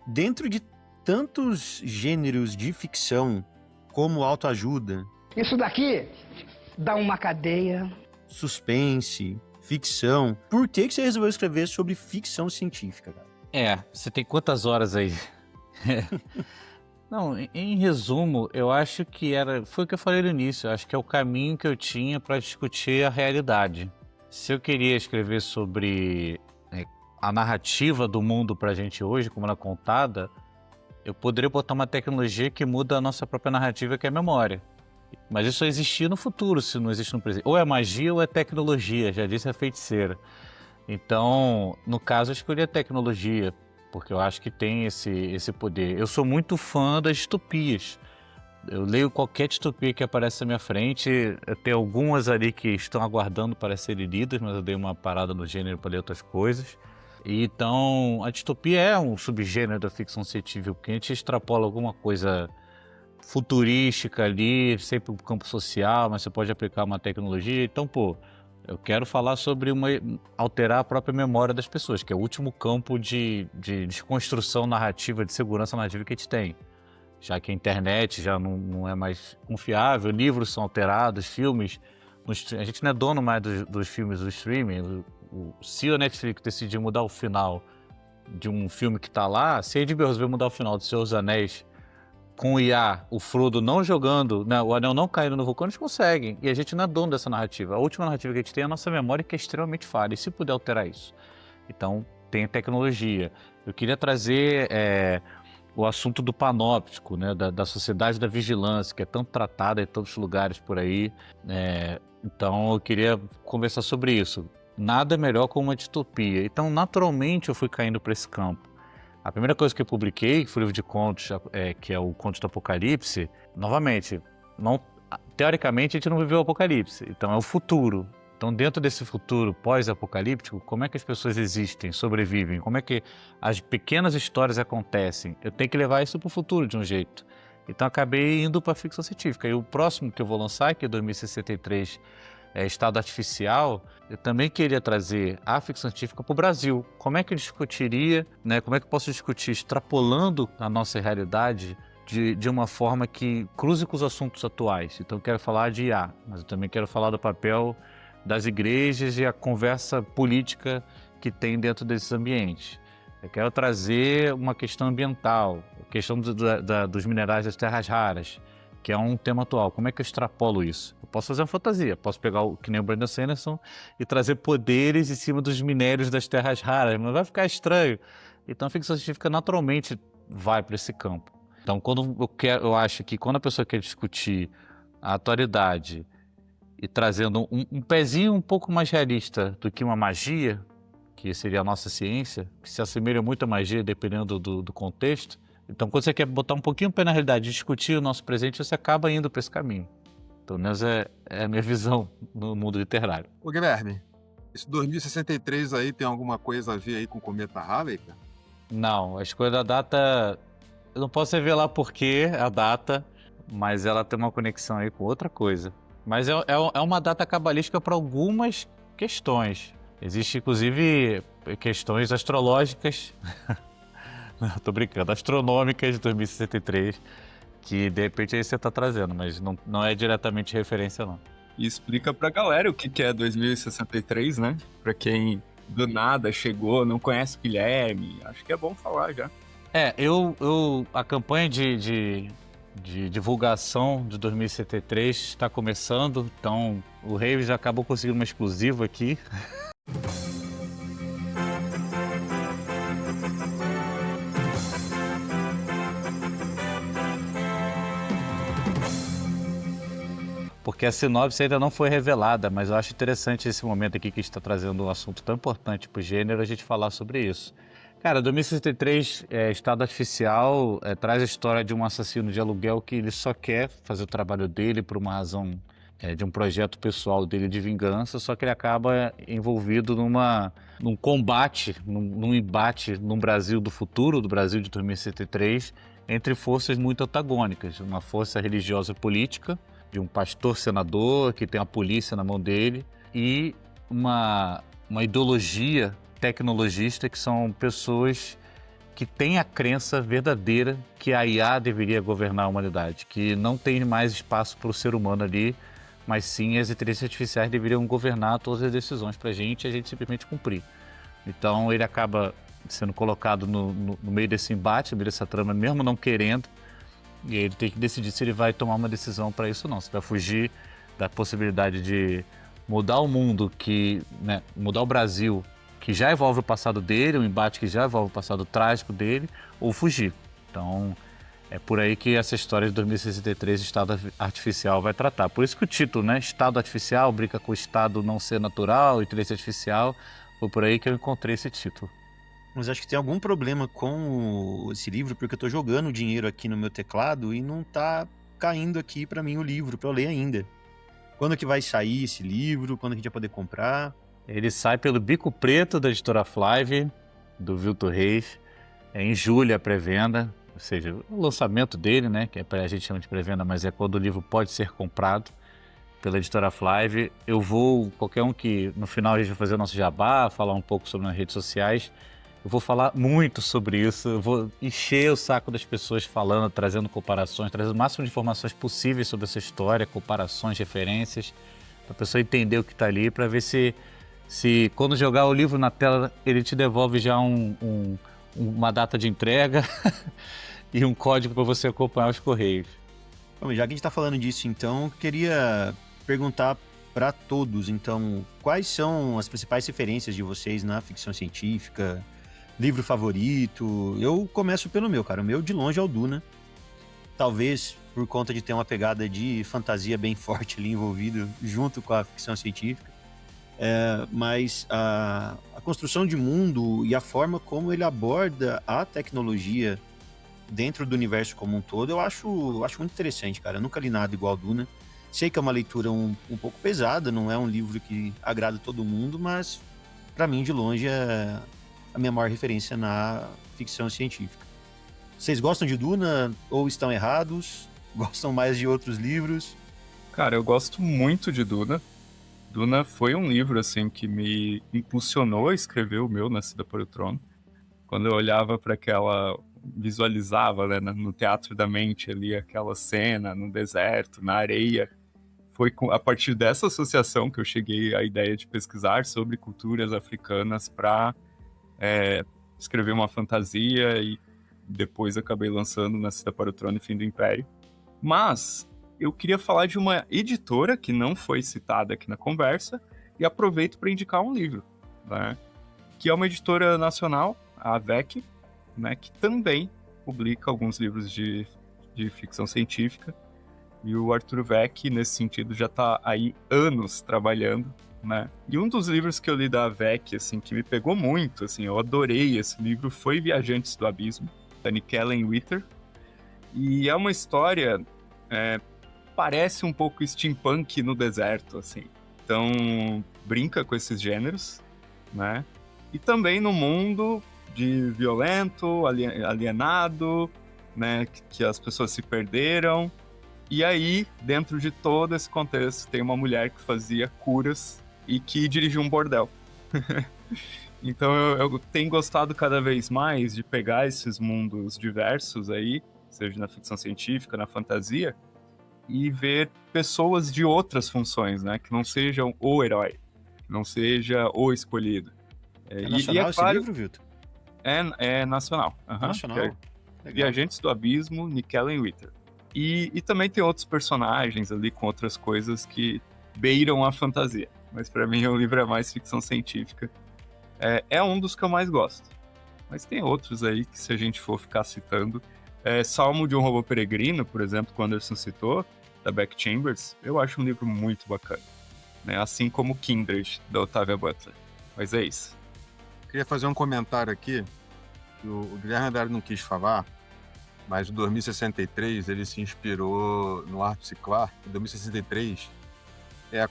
Dentro de tantos gêneros de ficção, como autoajuda, Isso daqui dá uma cadeia. suspense, ficção, por que você resolveu escrever sobre ficção científica, cara? Você tem quantas horas aí? Não, em resumo, eu acho que foi o que eu falei no início, eu acho que é o caminho que eu tinha para discutir a realidade. Se eu queria escrever sobre a narrativa do mundo pra gente hoje, como ela é contada, eu poderia botar uma tecnologia que muda a nossa própria narrativa, que é a memória. Mas isso só existia no futuro, se não existe no presente. Ou é magia ou é tecnologia, já disse a feiticeira. Então, no caso, eu escolhi a tecnologia, porque eu acho que tem esse poder. Eu sou muito fã das distopias. Eu leio qualquer distopia que aparece na minha frente. Tem algumas ali que estão aguardando para serem lidas, mas eu dei uma parada no gênero para ler outras coisas. E então, a distopia é um subgênero da ficção científica, porque a gente extrapola alguma coisa futurística ali, sempre pro campo social, mas você pode aplicar uma tecnologia. Então, eu quero falar sobre alterar a própria memória das pessoas, que é o último campo de desconstrução narrativa, de segurança narrativa que a gente tem. Já que a internet já não é mais confiável, livros são alterados, filmes... A gente não é dono mais dos filmes do streaming. Se a Netflix decidir mudar o final de um filme que está lá, se a HBO resolver mudar o final de Senhor dos Anéis com o IA, o Frodo não jogando, né, o anel não caindo no vulcão, eles conseguem. E a gente não é dono dessa narrativa. A última narrativa que a gente tem é a nossa memória, que é extremamente falha. E se puder alterar isso? Então, tem a tecnologia. Eu queria trazer o assunto do panóptico, né, da sociedade da vigilância, que é tão tratada em tantos lugares por aí. Então, eu queria conversar sobre isso. Nada é melhor que uma distopia. Então, naturalmente, eu fui caindo para esse campo. A primeira coisa que eu publiquei foi o livro de contos, que é o Conto do Apocalipse. Novamente, teoricamente, a gente não viveu o apocalipse. Então, é o futuro. Então, dentro desse futuro pós-apocalíptico, como é que as pessoas existem, sobrevivem? Como é que as pequenas histórias acontecem? Eu tenho que levar isso para o futuro de um jeito. Então, acabei indo para a ficção científica. E o próximo que eu vou lançar, que é 2063, Estado Artificial, eu também queria trazer a ficção científica para o Brasil. Como é que eu discutiria, né? Como é que eu posso discutir extrapolando a nossa realidade de uma forma que cruze com os assuntos atuais? Então, eu quero falar de IA, mas eu também quero falar do papel das igrejas e a conversa política que tem dentro desses ambientes. Eu quero trazer uma questão ambiental, a questão dos minerais das terras raras, que é um tema atual. Como é que eu extrapolo isso? Eu posso fazer uma fantasia, posso pegar que nem o Brandon Sanderson e trazer poderes em cima dos minérios das terras raras, mas vai ficar estranho. Então a ficção científica naturalmente vai para esse campo. Então eu acho que quando a pessoa quer discutir a atualidade e trazendo um pezinho um pouco mais realista do que uma magia, que seria a nossa ciência, que se assemelha muito à magia dependendo do contexto. Então, quando você quer botar um pouquinho o pé na realidade e discutir o nosso presente, você acaba indo para esse caminho. Então, essa é a minha visão no mundo literário. Ô, Guilherme, esse 2063 aí tem alguma coisa a ver aí com o cometa Halley, cara? Não, a escolha da data... Eu não posso revelar por que a data, mas ela tem uma conexão aí com outra coisa. Mas é uma data cabalística para algumas questões. Existem, inclusive, questões astrológicas... Não, tô brincando, astronômicas de 2063, que de repente aí você tá trazendo, mas não é diretamente referência, não. E explica pra galera o que é 2063, né? Pra quem do nada chegou, não conhece o Guilherme, acho que é bom falar já. A campanha de divulgação de 2073 está começando, então o Reis acabou conseguindo uma exclusiva aqui. Porque a sinopse ainda não foi revelada, mas eu acho interessante esse momento aqui que a gente está trazendo um assunto tão importante para o gênero, a gente falar sobre isso. Cara, 2063, Estado Artificial, traz a história de um assassino de aluguel que ele só quer fazer o trabalho dele por uma razão de um projeto pessoal dele de vingança, só que ele acaba envolvido num combate, num embate no Brasil do futuro, do Brasil de 2063, entre forças muito antagônicas, uma força religiosa e política, de um pastor senador que tem a polícia na mão dele, e uma ideologia tecnologista, que são pessoas que têm a crença verdadeira que a IA deveria governar a humanidade, que não tem mais espaço para o ser humano ali, mas sim as inteligências artificiais deveriam governar todas as decisões para a gente simplesmente cumprir. Então ele acaba sendo colocado no meio desse embate, no meio dessa trama, mesmo não querendo, e ele tem que decidir se ele vai tomar uma decisão para isso ou não, se vai fugir da possibilidade de mudar o mundo, né, mudar o Brasil, que já envolve o passado dele, um embate que já envolve o passado trágico dele, ou fugir. Então, é por aí que essa história de 2063, Estado Artificial, vai tratar. Por isso que o título, né, Estado Artificial, brinca com o Estado não ser natural, inteligência artificial, foi por aí que eu encontrei esse título. Mas acho que tem algum problema com esse livro, porque eu tô jogando dinheiro aqui no meu teclado e não tá caindo aqui para mim o livro, para eu ler ainda. Quando que vai sair esse livro? Quando que a gente vai poder comprar? Ele sai pelo Bico Preto da editora Flive, do Vilto Reis, em julho a pré-venda, ou seja, o lançamento dele, né, que a gente chama de pré-venda, mas é quando o livro pode ser comprado pela editora Flive. Qualquer um que no final a gente vai fazer o nosso jabá, falar um pouco sobre nas redes sociais, eu vou falar muito sobre isso, eu vou encher o saco das pessoas falando, trazendo comparações, trazendo o máximo de informações possíveis sobre essa história, comparações, referências, para a pessoa entender o que está ali, para ver se quando jogar o livro na tela, ele te devolve já uma data de entrega e um código para você acompanhar os correios. Bom, já que a gente está falando disso, então, queria perguntar para todos, então, quais são as principais referências de vocês na ficção científica? Livro favorito? Eu começo pelo meu, cara. O meu, de longe, é o Duna. Talvez por conta de ter uma pegada de fantasia bem forte ali envolvido, junto com a ficção científica. Mas a construção de mundo e a forma como ele aborda a tecnologia dentro do universo como um todo, eu acho muito interessante, cara. Eu nunca li nada igual ao Duna. Sei que é uma leitura um pouco pesada, não é um livro que agrada todo mundo, mas para mim, de longe, é a minha maior referência na ficção científica. Vocês gostam de Duna ou estão errados? Gostam mais de outros livros? Cara, eu gosto muito de Duna. Duna foi um livro, assim, que me impulsionou a escrever o meu Nascida para o Trono. Quando eu olhava para visualizava, né, no teatro da mente ali, aquela cena no deserto, na areia. Foi a partir dessa associação que eu cheguei à ideia de pesquisar sobre culturas africanas para escrever uma fantasia, e depois acabei lançando Nascida para o Trono e Fim do Império. Mas eu queria falar de uma editora que não foi citada aqui na conversa, e aproveito para indicar um livro, né, que é uma editora nacional, a AVEC, né, que também publica alguns livros de ficção científica, e o Arthur Weck, nesse sentido, já está aí anos trabalhando, né? E um dos livros que eu li da AVEC, assim, que me pegou muito, assim, eu adorei esse livro, foi Viajantes do Abismo, da Nicole Witter. E é uma história, parece um pouco steampunk no deserto, assim. Então, brinca com esses gêneros, né? E também no mundo de violento, alienado, né? Que as pessoas se perderam. E aí, dentro de todo esse contexto, tem uma mulher que fazia curas e que dirigiu um bordel. Então eu tenho gostado cada vez mais de pegar esses mundos diversos aí, seja na ficção científica, na fantasia, e ver pessoas de outras funções, né? Que não sejam o herói, não seja o escolhido. É nacional esse livro, Vilto? É nacional. Nacional? Legal. Viajantes do Abismo, Nicole Witter. E também tem outros personagens ali com outras coisas que beiram a fantasia. Mas para mim o livro é mais ficção científica. É um dos que eu mais gosto. Mas tem outros aí que, se a gente for ficar citando, Salmo de um Robô Peregrino, por exemplo, que o Anderson citou, da Beck Chambers, eu acho um livro muito bacana, né? Assim como Kindred, da Octavia Butler. Mas é isso. Queria fazer um comentário aqui, que o Guilherme Haddad não quis falar, mas o 2063 ele se inspirou no Arthur C. Clarke. O 2063 é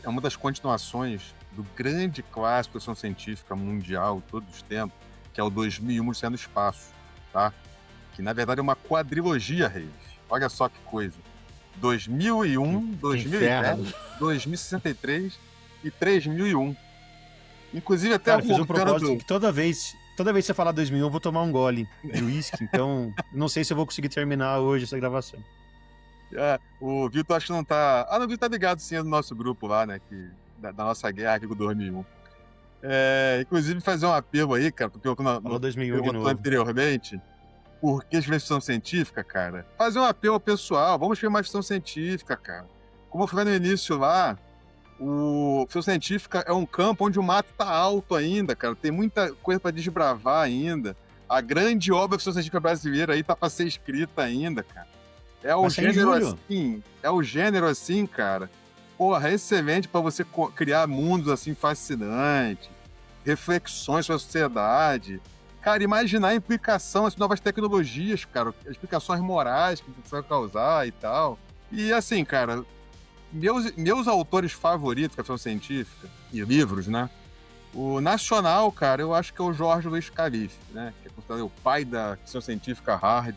uma das continuações do grande clássico da ficção científica mundial, todos os tempos, que é o 2001, Odisseia no Espaço, tá? Que na verdade é uma quadrilogia, Reis. Olha só que coisa. 2001, 2010, 2063 e 3001. Inclusive até Cara, fiz um voltando propósito que toda vez que você falar 2001, eu vou tomar um gole de uísque, então não sei se eu vou conseguir terminar hoje essa gravação. o Vitor acho que não tá... Ah, não, o Vitor tá ligado sim, é do nosso grupo lá, né, da nossa guerra aqui com o 2001. Inclusive fazer um apelo aí, cara, porque eu Falou 2001 de novo. anteriormente, por que escrever ficção científica, cara? Fazer um apelo ao pessoal, vamos escrever mais ficção científica, cara. Como eu falei no início lá, o ficção científica é um campo onde o mato tá alto ainda, cara. Tem muita coisa para desbravar ainda. A grande obra ficção científica brasileira aí tá para ser escrita ainda, cara. É o gênero assim, cara. Porra, é excelente para você criar mundos assim fascinantes, reflexões sobre a sociedade. Cara, imaginar a implicação das novas tecnologias, cara, as implicações morais que isso vai causar e tal. E assim, cara, meus autores favoritos da ficção científica e livros, né? O nacional, cara, eu acho que é o Jorge Luiz Calife, né? Que é considerado o pai da ficção científica hard.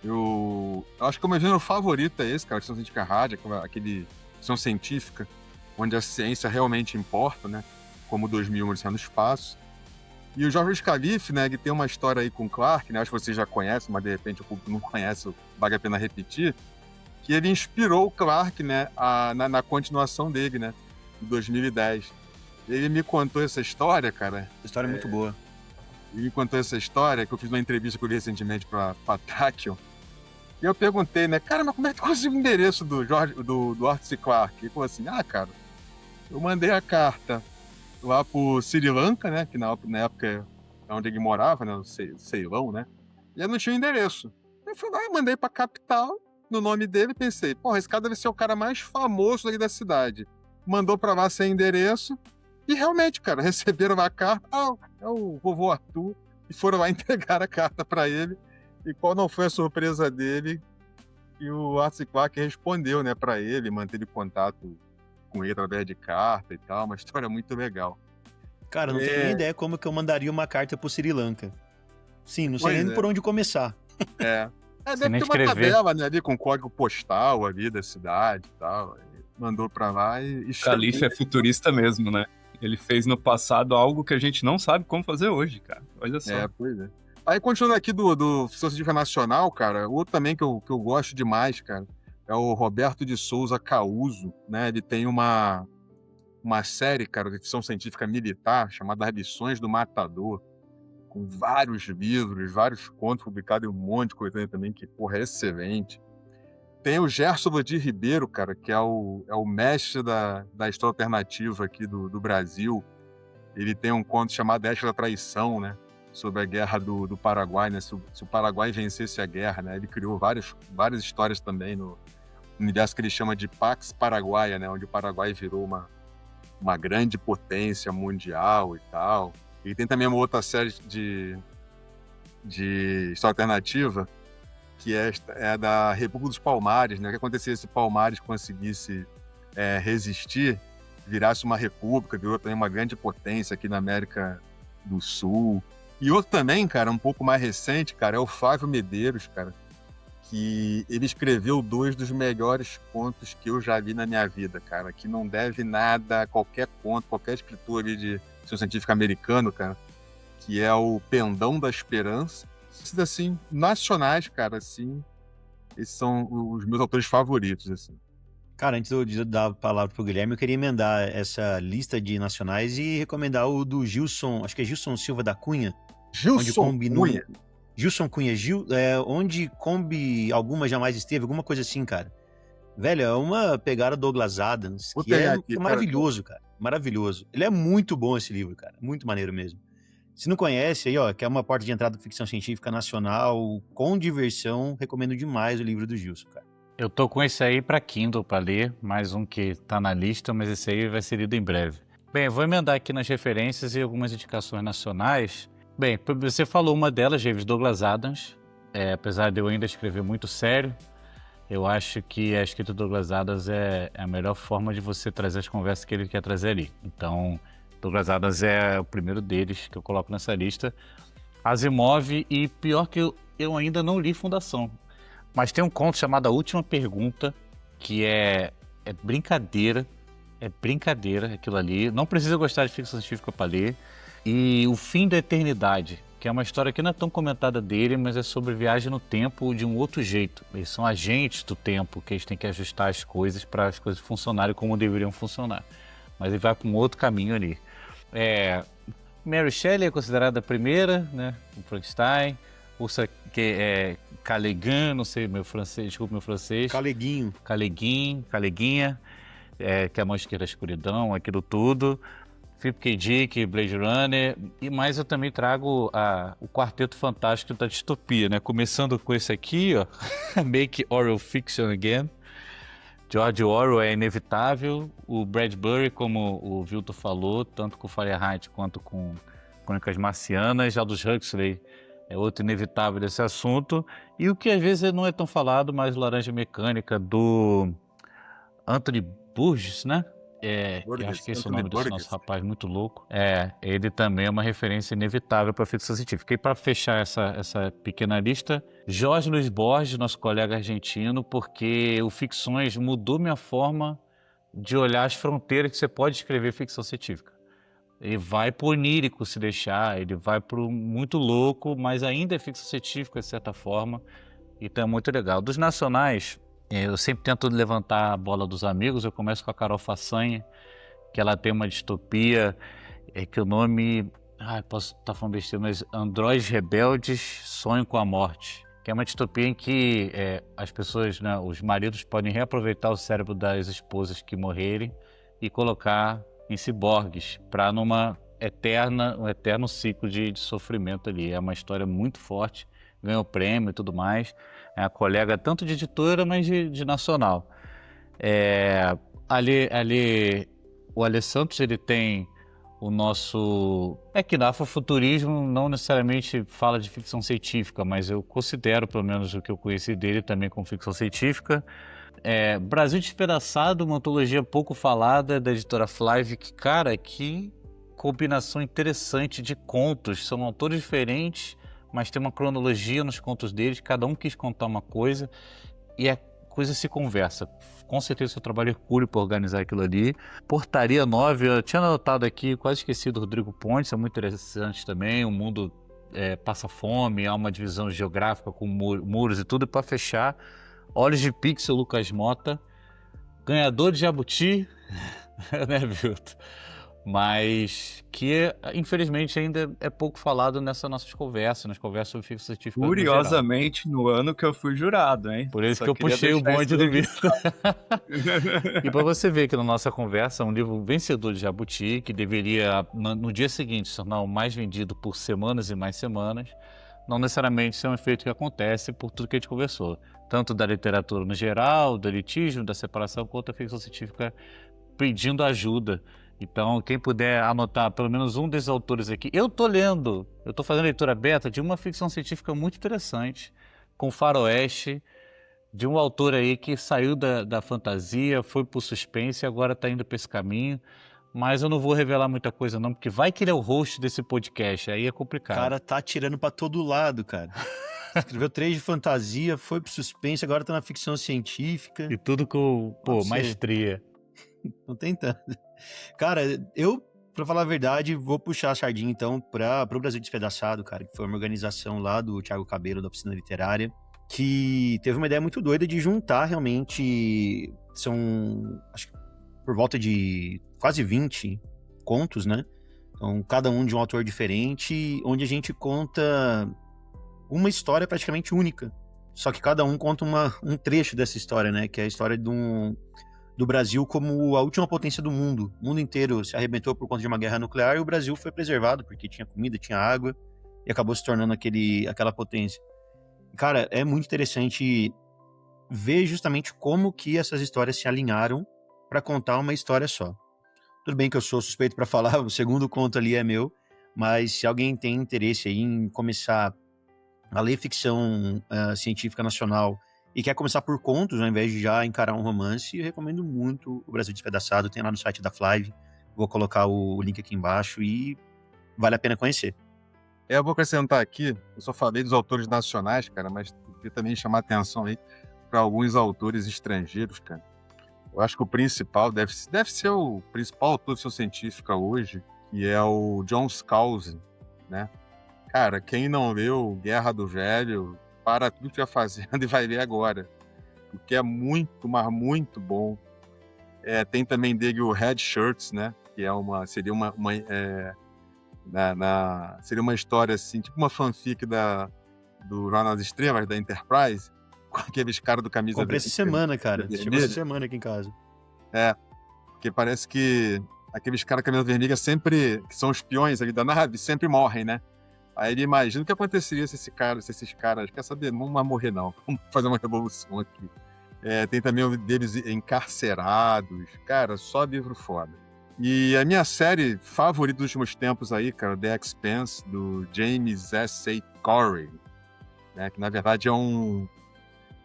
Eu acho que o meu gênero favorito é esse, cara, ficção científica hard, aquele ficção científica onde a ciência realmente importa, né? Como 2001 Odisseia no Espaço. E o Jorge Luiz Calife, né, que tem uma história aí com o Clarke, né? Acho que vocês já conhecem, mas de repente o público não conhece, vale a pena repetir. Que ele inspirou o Clarke, né, na continuação dele, né, em 2010. Ele me contou essa história, cara. História muito boa. Ele me contou essa história, que eu fiz uma entrevista com ele recentemente para Tachyon. E eu perguntei, né, cara, mas como é que tu conseguiu o endereço do Arthur C. Clarke? Ele falou assim, cara, eu mandei a carta lá pro Sri Lanka, né, que na época é onde ele morava, né, no Ceilão, né, e eu não tinha endereço. Eu fui lá e mandei pra capital, no nome dele, pensei, porra, esse cara deve ser o cara mais famoso aí da cidade. Mandou pra lá sem endereço, e realmente, cara, receberam a carta, é o vovô Arthur, e foram lá entregar a carta pra ele, e qual não foi a surpresa dele, e o Arthur C. Clarke respondeu, né, pra ele, manteve contato com ele através de carta e tal, uma história muito legal. Cara, não tenho nem ideia como que eu mandaria uma carta pro Sri Lanka. Sim, não sei nem por onde começar. Deve ter uma tabela, né, ali com código postal ali da cidade e tal. Mandou pra lá e Calife é futurista mesmo, né? Ele fez no passado algo que a gente não sabe como fazer hoje, cara. Olha só. Pois é. Aí, continuando aqui do Ficção Científica Nacional, cara, outro também que eu gosto demais, cara, é o Roberto de Souza Causo, né? Ele tem uma série, cara, de ficção científica militar chamada As Lições do Matador, com vários livros, vários contos publicados e um monte de coisa também que, porra, é excelente. Tem o Gerson Valdir Ribeiro, cara, que é o mestre da história alternativa aqui do Brasil. Ele tem um conto chamado Ética da Traição, né? Sobre a guerra do Paraguai, né? Se o Paraguai vencesse a guerra, né? Ele criou várias histórias também no universo que ele chama de Pax Paraguaia, né? Onde o Paraguai virou uma grande potência mundial e tal. E tem também uma outra série de história alternativa, que é da República dos Palmares, né? O que acontecia se Palmares conseguisse resistir, virasse uma república, virou também uma grande potência aqui na América do Sul. E outro também, cara, um pouco mais recente, cara, é o Flávio Medeiros, cara, que ele escreveu 2 dos melhores contos que eu já vi na minha vida, cara, que não deve nada a qualquer conto, qualquer escritor ali de ficção científica americano, cara, que é o Pendão da Esperança. Esses, assim, nacionais, cara, assim, esses são os meus autores favoritos, assim. Cara, antes de dar a palavra pro Guilherme, eu queria emendar essa lista de nacionais e recomendar o do Gilson, acho que é Gilson Silva da Cunha. Gilson Cunha? Gilson Cunha, onde Kombi alguma jamais esteve, alguma coisa assim, cara. Velho, é uma pegada Douglas Adams, que é maravilhoso, cara. Maravilhoso. Ele é muito bom esse livro, cara. Muito maneiro mesmo. Se não conhece, aí, ó, que é uma porta de entrada da ficção científica nacional, com diversão, recomendo demais o livro do Gilson, cara. Eu tô com esse aí para Kindle para ler, mais um que tá na lista, mas esse aí vai ser lido em breve. Bem, eu vou emendar aqui nas referências e algumas indicações nacionais. Bem, você falou uma delas, James Douglas Adams. Apesar de eu ainda escrever muito sério, eu acho que a escrita do Douglas Adams é a melhor forma de você trazer as conversas que ele quer trazer ali. Então, Douglas Adams é o primeiro deles que eu coloco nessa lista. Asimov, e pior que eu ainda não li Fundação. Mas tem um conto chamado A Última Pergunta, que é brincadeira, É brincadeira aquilo ali. Não precisa gostar de ficção científica para ler. E O Fim da Eternidade, que é uma história que não é tão comentada dele, mas é sobre viagem no tempo de um outro jeito. Eles são agentes do tempo, que eles têm que ajustar as coisas para as coisas funcionarem como deveriam funcionar. Mas ele vai para um outro caminho ali. Mary Shelley é considerada a primeira, né? O Frankenstein. Que é Caleguin, não sei meu francês, desculpa meu francês. Caleguinha, que é a Mão Esquerda da Escuridão, aquilo tudo. Philip K. Dick, Blade Runner, mas eu também trago o Quarteto Fantástico da Distopia, né? Começando com esse aqui, ó, Make Oral Fiction Again. George Orwell é inevitável. O Bradbury, como o Vilton falou, tanto com Fahrenheit quanto com Crônicas Marcianas. Aldous Huxley é outro inevitável desse assunto. E o que às vezes não é tão falado, mas Laranja Mecânica, do Anthony Burgess, né? Eu acho que esse é o nome desse nosso rapaz muito louco. Ele também é uma referência inevitável para a ficção científica. E para fechar essa pequena lista, Jorge Luiz Borges, nosso colega argentino, porque o Ficções mudou minha forma de olhar as fronteiras que você pode escrever ficção científica. Ele vai pro onírico se deixar, ele vai pro muito louco, mas ainda é ficção científica de certa forma, então é muito legal. Dos nacionais, eu sempre tento levantar a bola dos amigos. Eu começo com a Carol Façanha, que ela tem uma distopia, que o nome... posso estar falando besteira, mas Androides Rebeldes Sonham com a Morte, que é uma distopia em que as pessoas, né, os maridos podem reaproveitar o cérebro das esposas que morrerem e colocar em ciborgues, para um eterno ciclo de sofrimento ali. É uma história muito forte, ganhou prêmio e tudo mais. É uma colega tanto de editora, mas de nacional. Ali, o Ale Santos, ele tem o nosso... que no afrofuturismo não necessariamente fala de ficção científica, mas eu considero, pelo menos o que eu conheci dele, também como ficção científica. Brasil Despedaçado, uma antologia pouco falada da editora Flive, que combinação interessante de contos. São autores diferentes, mas tem uma cronologia nos contos deles, cada um quis contar uma coisa e a coisa se conversa. Com certeza seu trabalho é hercúleo para organizar aquilo ali. Portaria 9, eu tinha anotado aqui, quase esqueci do Rodrigo Pontes, é muito interessante também. O mundo passa fome, há uma divisão geográfica com muros e tudo. E para fechar, Olhos de Pixel, Lucas Mota, ganhador de Jabuti, né, Vilton? Mas que, infelizmente, ainda é pouco falado nessas nossas conversas, nas conversas sobre ficção científica. Curiosamente, no ano que eu fui jurado, hein? Por isso que eu puxei o bonde do Vilton. E para você ver que na nossa conversa, um livro vencedor de Jabuti, que deveria, no dia seguinte, se tornar o mais vendido por semanas e mais semanas, não necessariamente isso é um efeito que acontece por tudo que a gente conversou. Tanto da literatura no geral, do elitismo, da separação, quanto da ficção científica pedindo ajuda. Então, quem puder anotar pelo menos um desses autores aqui. Eu estou fazendo leitura beta de uma ficção científica muito interessante, com faroeste, de um autor aí que saiu da fantasia, foi pro suspense e agora está indo para esse caminho. Mas eu não vou revelar muita coisa não, porque vai que ele é o host desse podcast, aí é complicado. O cara tá atirando para todo lado, cara. Escreveu 3 de fantasia, foi pro suspense, agora tá na ficção científica. E tudo com, maestria. Tô tentando. Cara, eu, pra falar a verdade, vou puxar a sardinha, então, pro Brasil Despedaçado, cara, que foi uma organização lá do Thiago Cabelo, da Oficina Literária, que teve uma ideia muito doida de juntar, realmente, acho que por volta de quase 20 contos, né? Então, cada um de um autor diferente, onde a gente conta uma história praticamente única. Só que cada um conta um trecho dessa história, né? Que é a história do Brasil como a última potência do mundo. O mundo inteiro se arrebentou por conta de uma guerra nuclear e o Brasil foi preservado porque tinha comida, tinha água e acabou se tornando aquela potência. Cara, é muito interessante ver justamente como que essas histórias se alinharam para contar uma história só. Tudo bem que eu sou suspeito para falar, o segundo conto ali é meu, mas se alguém tem interesse aí em começar a ler ficção científica nacional e quer começar por contos, ao invés de já encarar um romance, eu recomendo muito o Brasil Despedaçado, tem lá no site da Flive, vou colocar o link aqui embaixo e vale a pena conhecer. Eu vou acrescentar aqui, eu só falei dos autores nacionais, cara, mas queria também chamar a atenção aí para alguns autores estrangeiros, cara. Eu acho que o principal deve ser o principal autor de ficção científica hoje, que é o John Scalzi, né? Cara, quem não leu Guerra do Velho, para tudo que está fazendo e vai ler agora, porque é muito, mas muito bom. Tem também dele o Red Shirts, né? Que seria seria uma história assim, tipo uma fanfic do Jornal das Estrelas, da Enterprise, com aqueles caras do camisa Comprei essa semana, cara. Chegou essa semana aqui em casa. Porque parece que aqueles caras camisa vermelha sempre, que são espiões ali da nave, sempre morrem, né? Aí ele imagina o que aconteceria se esses caras, quer saber, não vão morrer não, vamos fazer uma revolução aqui. Tem também o deles encarcerados, cara, só livro foda. E a minha série favorita dos últimos tempos aí, cara, The Expanse, do James S.A. Corey, né, que na verdade não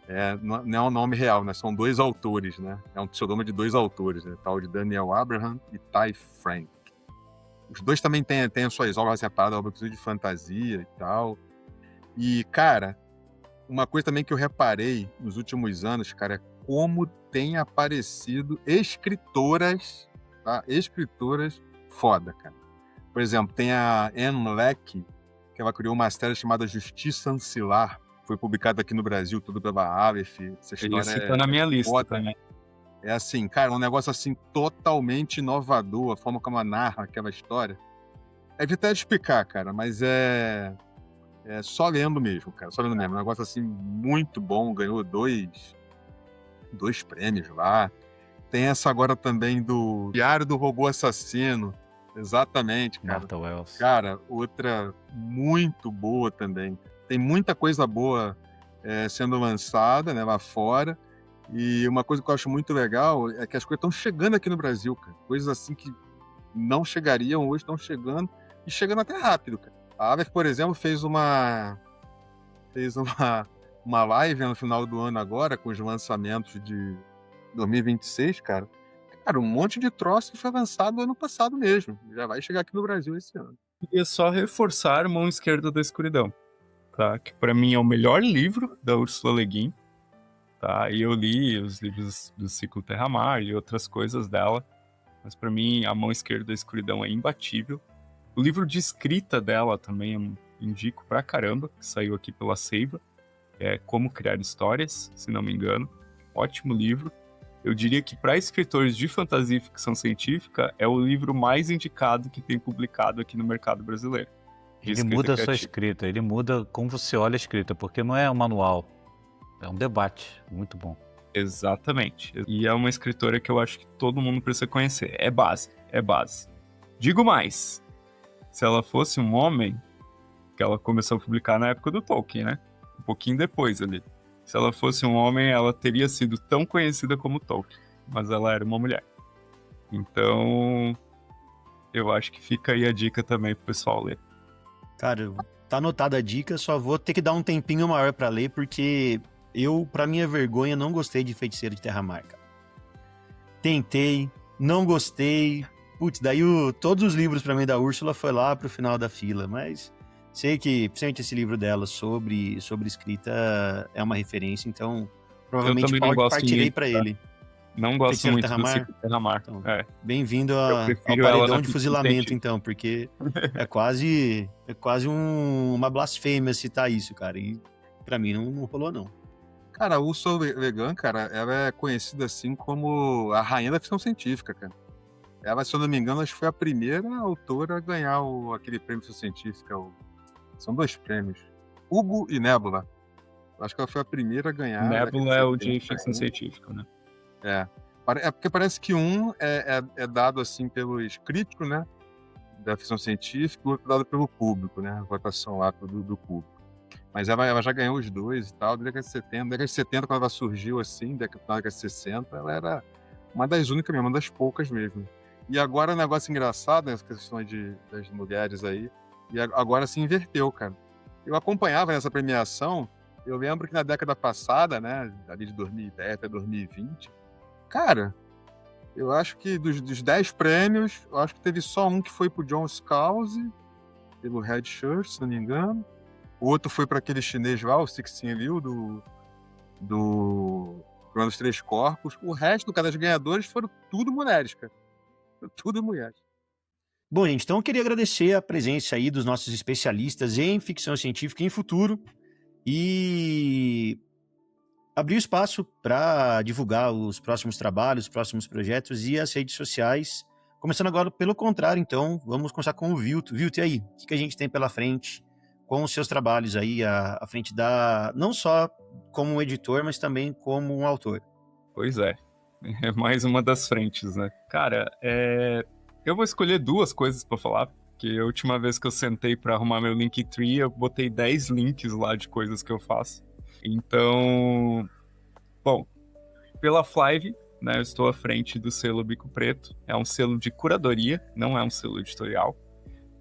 é um nome real, né, são 2 autores, né, é um pseudônimo de 2 autores, né, tal de Daniel Abraham e Ty Frank. Os dois também têm as suas obras separadas, obras de fantasia e tal. E, cara, uma coisa também que eu reparei nos últimos anos, cara, é como tem aparecido escritoras, tá? Escritoras foda, cara. Por exemplo, tem a Anne Leckie, que ela criou uma série chamada Justiça Ancilar, foi publicada aqui no Brasil, tudo pela Aleph. Essa história Esse tá na minha lista foda. também. É assim, cara, um negócio assim totalmente inovador, a forma como ela narra aquela história. É difícil até de explicar, cara, mas é só lendo mesmo, cara, só lendo mesmo. Um negócio assim muito bom, ganhou 2 prêmios lá. Tem essa agora também do Diário do Robô Assassino, exatamente, cara. Martha Wells. Cara, outra muito boa também. Tem muita coisa boa sendo lançada, né, lá fora. E uma coisa que eu acho muito legal é que as coisas estão chegando aqui no Brasil, cara. Coisas assim que não chegariam hoje, estão chegando, e chegando até rápido, cara. A Aleph, por exemplo, fez uma live no final do ano agora, com os lançamentos de 2026, cara. Cara, um monte de troço que foi lançado ano passado mesmo. Já vai chegar aqui no Brasil esse ano. E é só reforçar Mão Esquerda da Escuridão, tá? Que pra mim é o melhor livro da Ursula Le Guin, tá? E eu li os livros do ciclo Terra-Mar e outras coisas dela, mas pra mim a Mão Esquerda da Escuridão é imbatível. O livro de escrita dela também indico pra caramba, que saiu aqui pela Seiva, é Como Criar Histórias, se não me engano. Ótimo livro. Eu diria que para escritores de fantasia e ficção científica é o livro mais indicado que tem publicado aqui no mercado brasileiro. Ele muda a sua escrita, ele muda como você olha a escrita, porque não é um manual, é um debate muito bom. Exatamente. E é uma escritora que eu acho que todo mundo precisa conhecer. É base. Digo mais, se ela fosse um homem, que ela começou a publicar na época do Tolkien, né? Um pouquinho depois ali. Se ela fosse um homem, ela teria sido tão conhecida como Tolkien, mas ela era uma mulher. Então, eu acho que fica aí a dica também pro pessoal ler. Cara, tá anotada a dica, só vou ter que dar um tempinho maior pra ler, porque eu, pra minha vergonha, não gostei de Feiticeiro de Terra-Mar, cara. Tentei, não gostei. Putz, daí todos os livros pra mim da Úrsula foi lá pro final da fila, mas sei que, principalmente esse livro dela sobre escrita é uma referência, então provavelmente partirei pra ele. Não gosto Feiticeiro muito Terra-Mar? do ciclo Terra-Mar. Então, bem-vindo ao prefiro paredão de fuzilamento, então, porque é quase uma blasfêmia citar isso, cara, e pra mim não rolou, não. Cara, a Ursula Le Guin, cara, ela é conhecida assim como a rainha da ficção científica, cara. Ela, se eu não me engano, acho que foi a primeira autora a ganhar aquele prêmio de ficção científica. São 2 prêmios. Hugo e Nébula. Acho que ela foi a primeira a ganhar. Nébula é o de ficção científica, né? É porque parece que um é dado assim pelos críticos, né? Da ficção científica, e o outro dado pelo público, né? A votação lá do público. Mas ela já ganhou os 2 e tal, década de 70. Década de 70, quando ela surgiu assim, na década de 60, ela era uma das únicas mesmo, uma das poucas mesmo. E agora um negócio engraçado, né, as questões das mulheres aí, e agora se inverteu, cara. Eu acompanhava nessa premiação, eu lembro que na década passada, né, ali de 2010 até 2020, cara, eu acho que dos 10 prêmios, eu acho que teve só um que foi pro John Scalzi, pelo Red Shirt, se não me engano. O outro foi para aquele chinês lá, o Cixin Liu, do Procurando os Três Corpos. O resto, cara, das ganhadoras foram tudo mulheres, cara. Tudo mulheres. Bom, gente, então eu queria agradecer a presença aí dos nossos especialistas em ficção científica e em futuro e abrir o espaço para divulgar os próximos trabalhos, os próximos projetos e as redes sociais. Começando agora pelo contrário, então, vamos começar com o Vilto. Vilto, e aí? O que a gente tem pela frente com os seus trabalhos aí à frente não só como um editor, mas também como um autor? Pois é mais uma das frentes, né? Cara, eu vou escolher duas coisas pra falar, porque a última vez que eu sentei pra arrumar meu Linktree, eu botei 10 links lá de coisas que eu faço. Então, bom, pela Flive, né, eu estou à frente do selo Bico Preto. É um selo de curadoria, não é um selo editorial.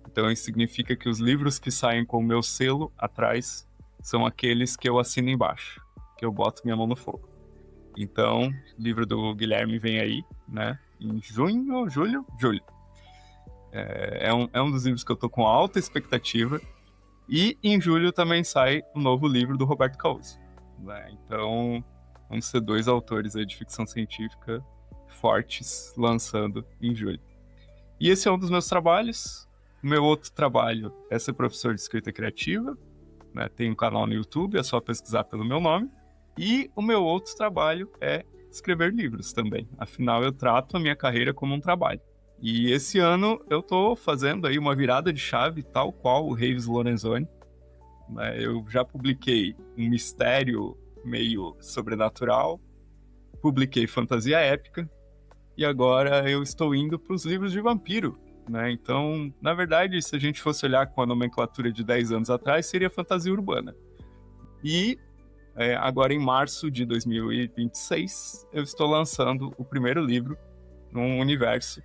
Então isso significa que os livros que saem com o meu selo atrás são aqueles que eu assino embaixo, que eu boto minha mão no fogo. Então, o livro do Guilherme vem aí, né, em julho. É um dos livros que eu tô com alta expectativa. E em julho também sai o novo livro do Roberto Causo, né? Então, vamos ser 2 autores aí de ficção científica fortes lançando em julho. E esse é um dos meus trabalhos. O meu outro trabalho é ser professor de escrita criativa, né? Tem um canal no YouTube, é só pesquisar pelo meu nome. E o meu outro trabalho é escrever livros também. Afinal, eu trato a minha carreira como um trabalho. E esse ano eu tô fazendo aí uma virada de chave, tal qual o Reives Lorenzoni. Eu já publiquei um mistério meio sobrenatural, publiquei fantasia épica, e agora eu estou indo para os livros de vampiro, né? Então, na verdade, se a gente fosse olhar com a nomenclatura de 10 anos atrás, seria fantasia urbana. E agora em março de 2026, eu estou lançando o primeiro livro num universo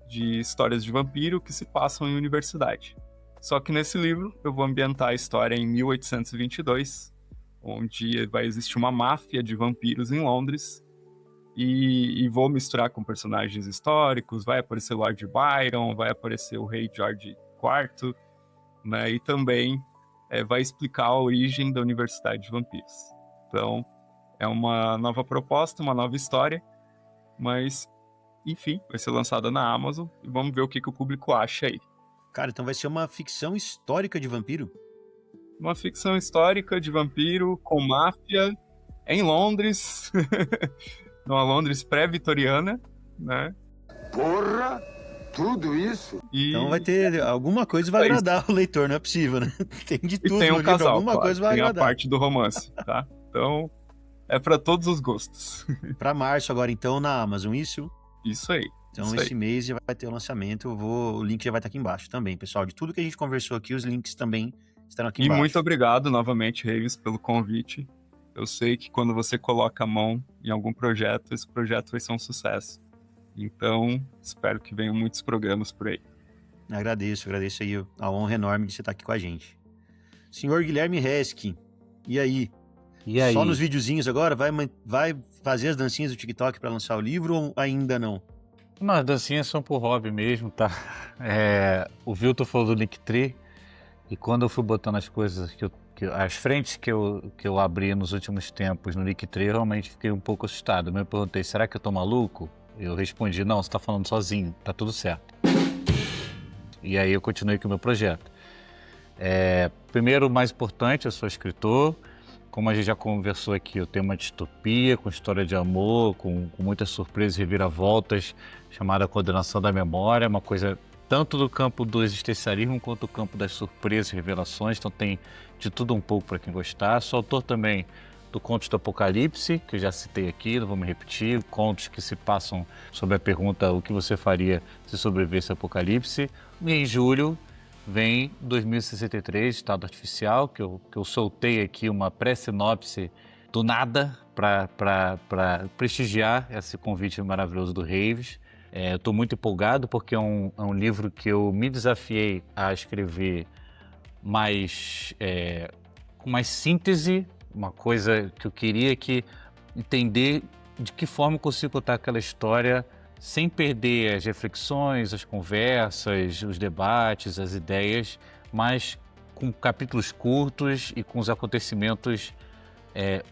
de histórias de vampiro que se passam em universidade. Só que nesse livro eu vou ambientar a história em 1822, onde vai existir uma máfia de vampiros em Londres, e vou misturar com personagens históricos. Vai aparecer Lord Byron, vai aparecer o rei George IV, né? E também vai explicar a origem da Universidade de Vampiros. Então, é uma nova proposta, uma nova história, mas, enfim, vai ser lançada na Amazon e vamos ver o que o público acha aí. Cara, então vai ser uma ficção histórica de vampiro? Uma ficção histórica de vampiro com máfia em Londres, numa Londres pré-vitoriana, né? Porra! Tudo isso? Então vai ter alguma coisa que vai agradar o leitor, não é possível, né? Tem de tudo e tem um no livro, casal, alguma claro, coisa vai tem agradar. a parte do romance, tá? Então, é pra todos os gostos. Pra março agora, então, na Amazon, isso? Isso aí. Então isso esse aí. mês já vai ter o lançamento, o link já vai estar aqui embaixo também, pessoal. De tudo que a gente conversou aqui, os links também estarão aqui E embaixo. muito obrigado novamente, Reives, pelo convite. Eu sei que quando você coloca a mão em algum projeto, esse projeto vai ser um sucesso. Então, espero que venham muitos programas por aí. Agradeço aí a honra enorme de você estar aqui com a gente. Senhor Guilherme Reschke, e aí? E aí? Só nos videozinhos agora? Vai fazer as dancinhas do TikTok para lançar o livro ou ainda não? Não, as dancinhas são por hobby mesmo, tá? O Vilton falou do Linktree, e quando eu fui botando as coisas, as frentes que eu abri nos últimos tempos no Linktree, eu realmente fiquei um pouco assustado. Eu me perguntei, será que eu tô maluco? Eu respondi, não, você tá falando sozinho, tá tudo certo. E aí eu continuei com o meu projeto. Primeiro, o mais importante, eu sou escritor. Como a gente já conversou aqui, eu tenho uma distopia com história de amor, com muitas surpresas e reviravoltas, chamada Condenação da Memória, uma coisa tanto do campo do existencialismo quanto do campo das surpresas e revelações, então tem de tudo um pouco para quem gostar. Sou autor também do Contos do Apocalipse, que eu já citei aqui, não vou me repetir, contos que se passam sobre a pergunta o que você faria se sobrevivesse ao apocalipse. E em julho vem 2063, Estado Artificial, que eu soltei aqui uma pré-sinopse do nada para prestigiar esse convite maravilhoso do Reives. Eu estou muito empolgado porque é um livro que eu me desafiei a escrever com mais síntese, uma coisa que eu queria entender de que forma eu consigo contar aquela história sem perder as reflexões, as conversas, os debates, as ideias, mas com capítulos curtos e com os acontecimentos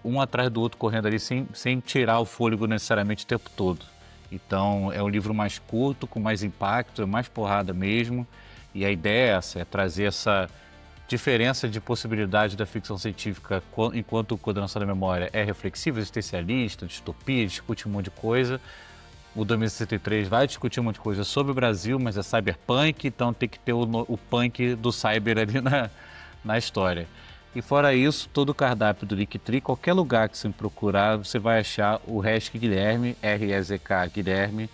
um atrás do outro correndo ali sem tirar o fôlego necessariamente o tempo todo. Então é um livro mais curto, com mais impacto, é mais porrada mesmo. E a ideia é essa, é trazer essa diferença de possibilidade da ficção científica enquanto o Coordenação da Memória é reflexivo, existencialista, distopia, discute um monte de coisa. O 2063 vai discutir um monte de coisa sobre o Brasil, mas é cyberpunk, então tem que ter o punk do cyber ali na história. E fora isso, todo o cardápio do Linktree, qualquer lugar que você procurar, você vai achar o Resk Guilherme, R-E-Z-K Guilherme,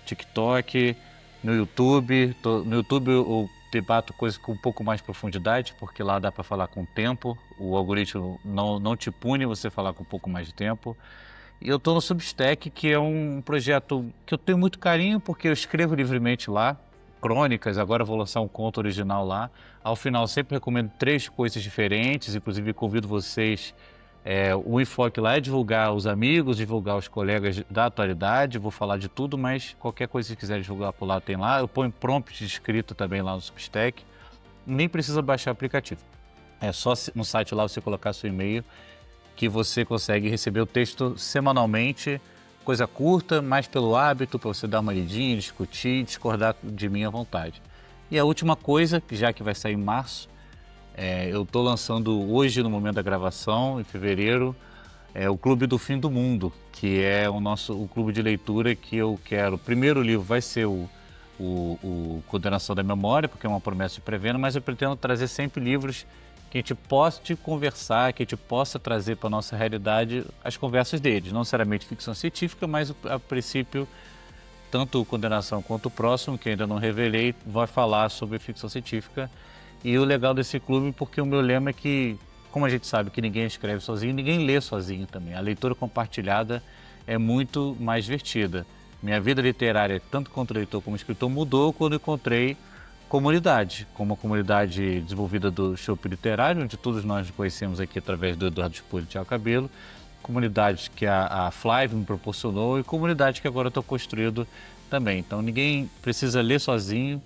TikTok, no YouTube. No YouTube eu debato coisas com um pouco mais profundidade, porque lá dá para falar com tempo, o algoritmo não te pune você falar com um pouco mais de tempo. E eu estou no Substack, que é um projeto que eu tenho muito carinho, porque eu escrevo livremente lá, crônicas, agora eu vou lançar um conto original lá. Ao final, sempre recomendo 3 coisas diferentes, inclusive convido vocês, o enfoque lá é divulgar os amigos, divulgar os colegas da atualidade, vou falar de tudo, mas qualquer coisa que quiser divulgar por lá tem lá. Eu ponho prompt de escrita também lá no Substack, nem precisa baixar o aplicativo. É só no site lá você colocar seu e-mail, que você consegue receber o texto semanalmente, coisa curta, mais pelo hábito, para você dar uma lidinha, discutir, discordar de mim à vontade. E a última coisa, já que vai sair em março, eu estou lançando hoje, no momento da gravação, em fevereiro, o Clube do Fim do Mundo, que é o clube de leitura que eu quero. O primeiro livro vai ser o Coordenação da Memória, porque é uma promessa de pré-venda, mas eu pretendo trazer sempre livros que a gente possa conversar, que a gente possa trazer para a nossa realidade as conversas deles. Não necessariamente ficção científica, mas a princípio, tanto o Coordenação quanto o próximo, que ainda não revelei, vai falar sobre ficção científica. E o legal desse clube, porque o meu lema é que, como a gente sabe que ninguém escreve sozinho, ninguém lê sozinho também. A leitura compartilhada é muito mais divertida. Minha vida literária, tanto quanto leitor como escritor, mudou quando encontrei comunidade, como a comunidade desenvolvida do Chopp Literário, onde todos nós conhecemos aqui através do Eduardo Spor e Thiago Cabelo, comunidade que a Flávia me proporcionou e comunidade que agora estou construindo também. Então ninguém precisa ler sozinho,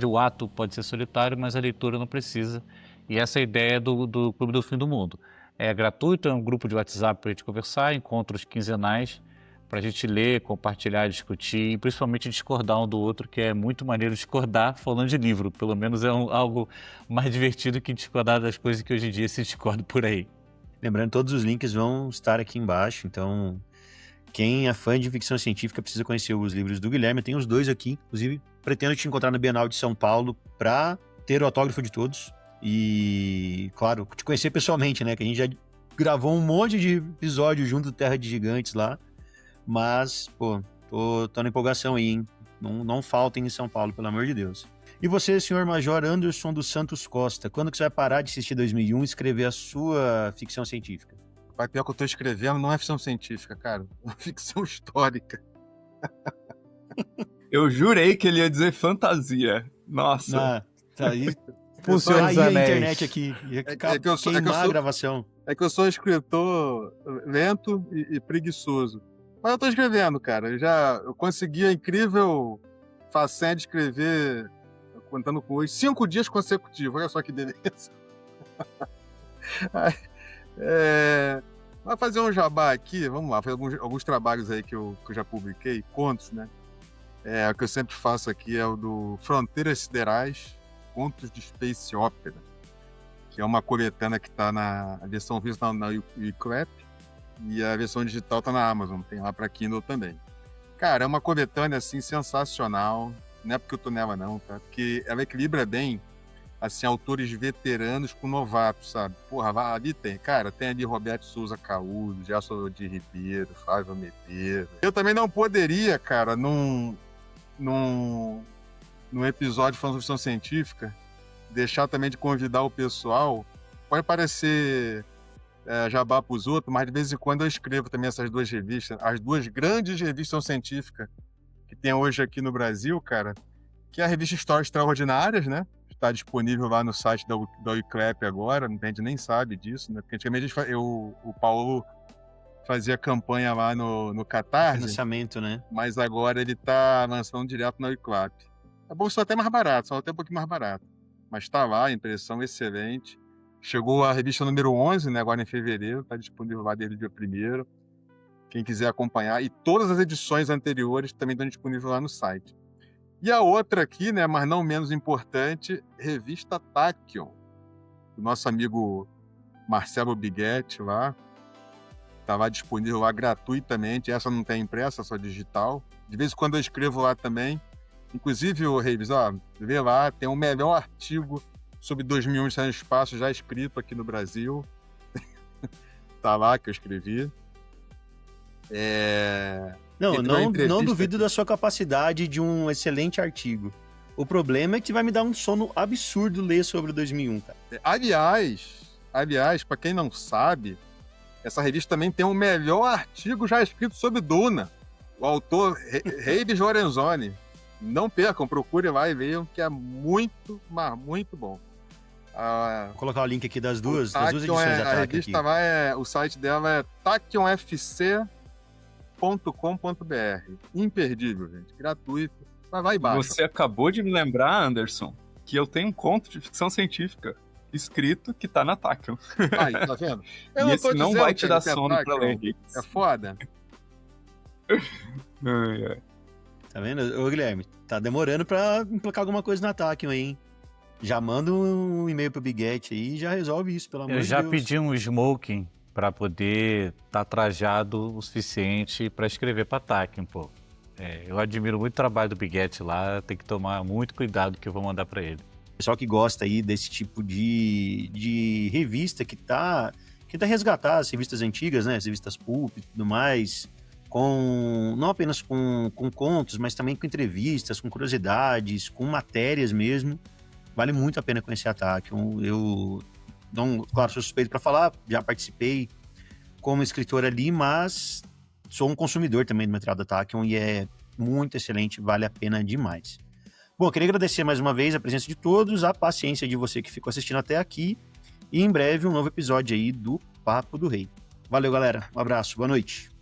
o ato pode ser solitário, mas a leitura não precisa. E essa é a ideia do Clube do Fim do Mundo. É gratuito, é um grupo de WhatsApp para a gente conversar, encontros quinzenais, para a gente ler, compartilhar, discutir e principalmente discordar um do outro, que é muito maneiro discordar falando de livro. Pelo menos é algo mais divertido que discordar das coisas que hoje em dia se discorda por aí. Lembrando, todos os links vão estar aqui embaixo, então quem é fã de ficção científica precisa conhecer os livros do Guilherme. Tem os 2 aqui, inclusive pretendo te encontrar no Bienal de São Paulo para ter o autógrafo de todos e, claro, te conhecer pessoalmente, né, que a gente já gravou um monte de episódios junto do Terra de Gigantes lá, mas, pô, tô na empolgação aí, hein? Não faltem em São Paulo, pelo amor de Deus. E você, senhor Major Anderson dos Santos Costa, quando que você vai parar de assistir 2001 e escrever a sua ficção científica? Pai, pior que eu tô escrevendo não é ficção científica, cara. É ficção histórica. Eu jurei que ele ia dizer fantasia. Nossa. Tá aí. Senhor dos Aí a Anéis. internet aqui. Ia queimar a gravação. É que eu sou um escritor lento e preguiçoso. Mas eu tô escrevendo, cara. Eu consegui a incrível façanha de escrever, contando com hoje, 5 dias consecutivos. Olha só que beleza. Vai fazer um jabá aqui, vamos lá, fazer alguns trabalhos aí que eu já publiquei, contos, né? O que eu sempre faço aqui é o do Fronteiras Siderais, Contos de Space Opera, que é uma coletânea que está na versão física na Uclap e a versão digital está na Amazon, tem lá para Kindle também. Cara, é uma coletânea assim sensacional, não é porque eu tô nela não, tá? Porque ela equilibra bem assim, autores veteranos com novatos, sabe? Porra, ali tem ali Roberto Souza Caúdo, Gerson de Ribeiro, Flávio Medeiros. Eu também não poderia, cara, num episódio falando sobre ficção científica, deixar também de convidar o pessoal. Pode parecer jabá pros outros, mas de vez em quando eu escrevo também essas 2 revistas, as 2 grandes revistas científicas que tem hoje aqui no Brasil, cara, que é a revista Histórias Extraordinárias, né? Está disponível lá no site da Uclap agora, a gente nem sabe disso, né? Porque antigamente o Paulo fazia campanha lá no Catarse. Financiamento, né? Mas agora ele está lançando direto na Uclap. É bom, só até mais barato, só até um pouquinho mais barato. Mas está lá, impressão excelente. Chegou a revista número 11, né, agora em fevereiro, está disponível lá desde o dia 1º. Quem quiser acompanhar. E todas as edições anteriores também estão disponíveis lá no site. E a outra aqui, né, mas não menos importante, revista Tachyon, do nosso amigo Marcelo Bighetti lá. Está lá disponível lá gratuitamente. Essa não tem impressa, só digital. De vez em quando eu escrevo lá também. Inclusive, o Reis, vê lá, tem o melhor artigo sobre 2001 no espaço já escrito aqui no Brasil. Tá lá que eu escrevi. Não duvido da sua capacidade de um excelente artigo. O problema é que vai me dar um sono absurdo ler sobre o 2001, cara. Aliás, para quem não sabe, essa revista também tem o melhor artigo já escrito sobre Duna. O autor Reives Lorenzoni. Não percam, procure lá e vejam que é muito, mas muito bom. Vou colocar o link aqui das duas edições da a Tachyon revista aqui. lá, o site dela é tachyonfc.com.br. Imperdível, gente. Gratuito. Vai e baixa. Você acabou de me lembrar, Anderson, que eu tenho um conto de ficção científica escrito que tá na Tachyon. Aí, tá vendo? E esse não vai te dar sono pra ler. É foda. Tá vendo? Ô, Guilherme, tá demorando pra emplacar alguma coisa na Tachyon aí, hein? Já manda um e-mail pro Bighetti aí e já resolve isso, pelo amor de Deus. Eu já pedi um smoking para poder estar trajado o suficiente para escrever para Tachyon, pô. Eu admiro muito o trabalho do Bighetti lá, tem que tomar muito cuidado que eu vou mandar para ele. Pessoal que gosta aí desse tipo de revista que tá resgatar as revistas antigas, né? As revistas pulp e tudo mais, não apenas com contos, mas também com entrevistas, com curiosidades, com matérias mesmo. Vale muito a pena conhecer a Tachyon. Eu, claro, sou suspeito para falar, já participei como escritor ali, mas sou um consumidor também do material da Tachyon e é muito excelente, vale a pena demais. Bom, eu queria agradecer mais uma vez a presença de todos, a paciência de você que ficou assistindo até aqui e em breve um novo episódio aí do Papo do Rei. Valeu, galera. Um abraço, boa noite.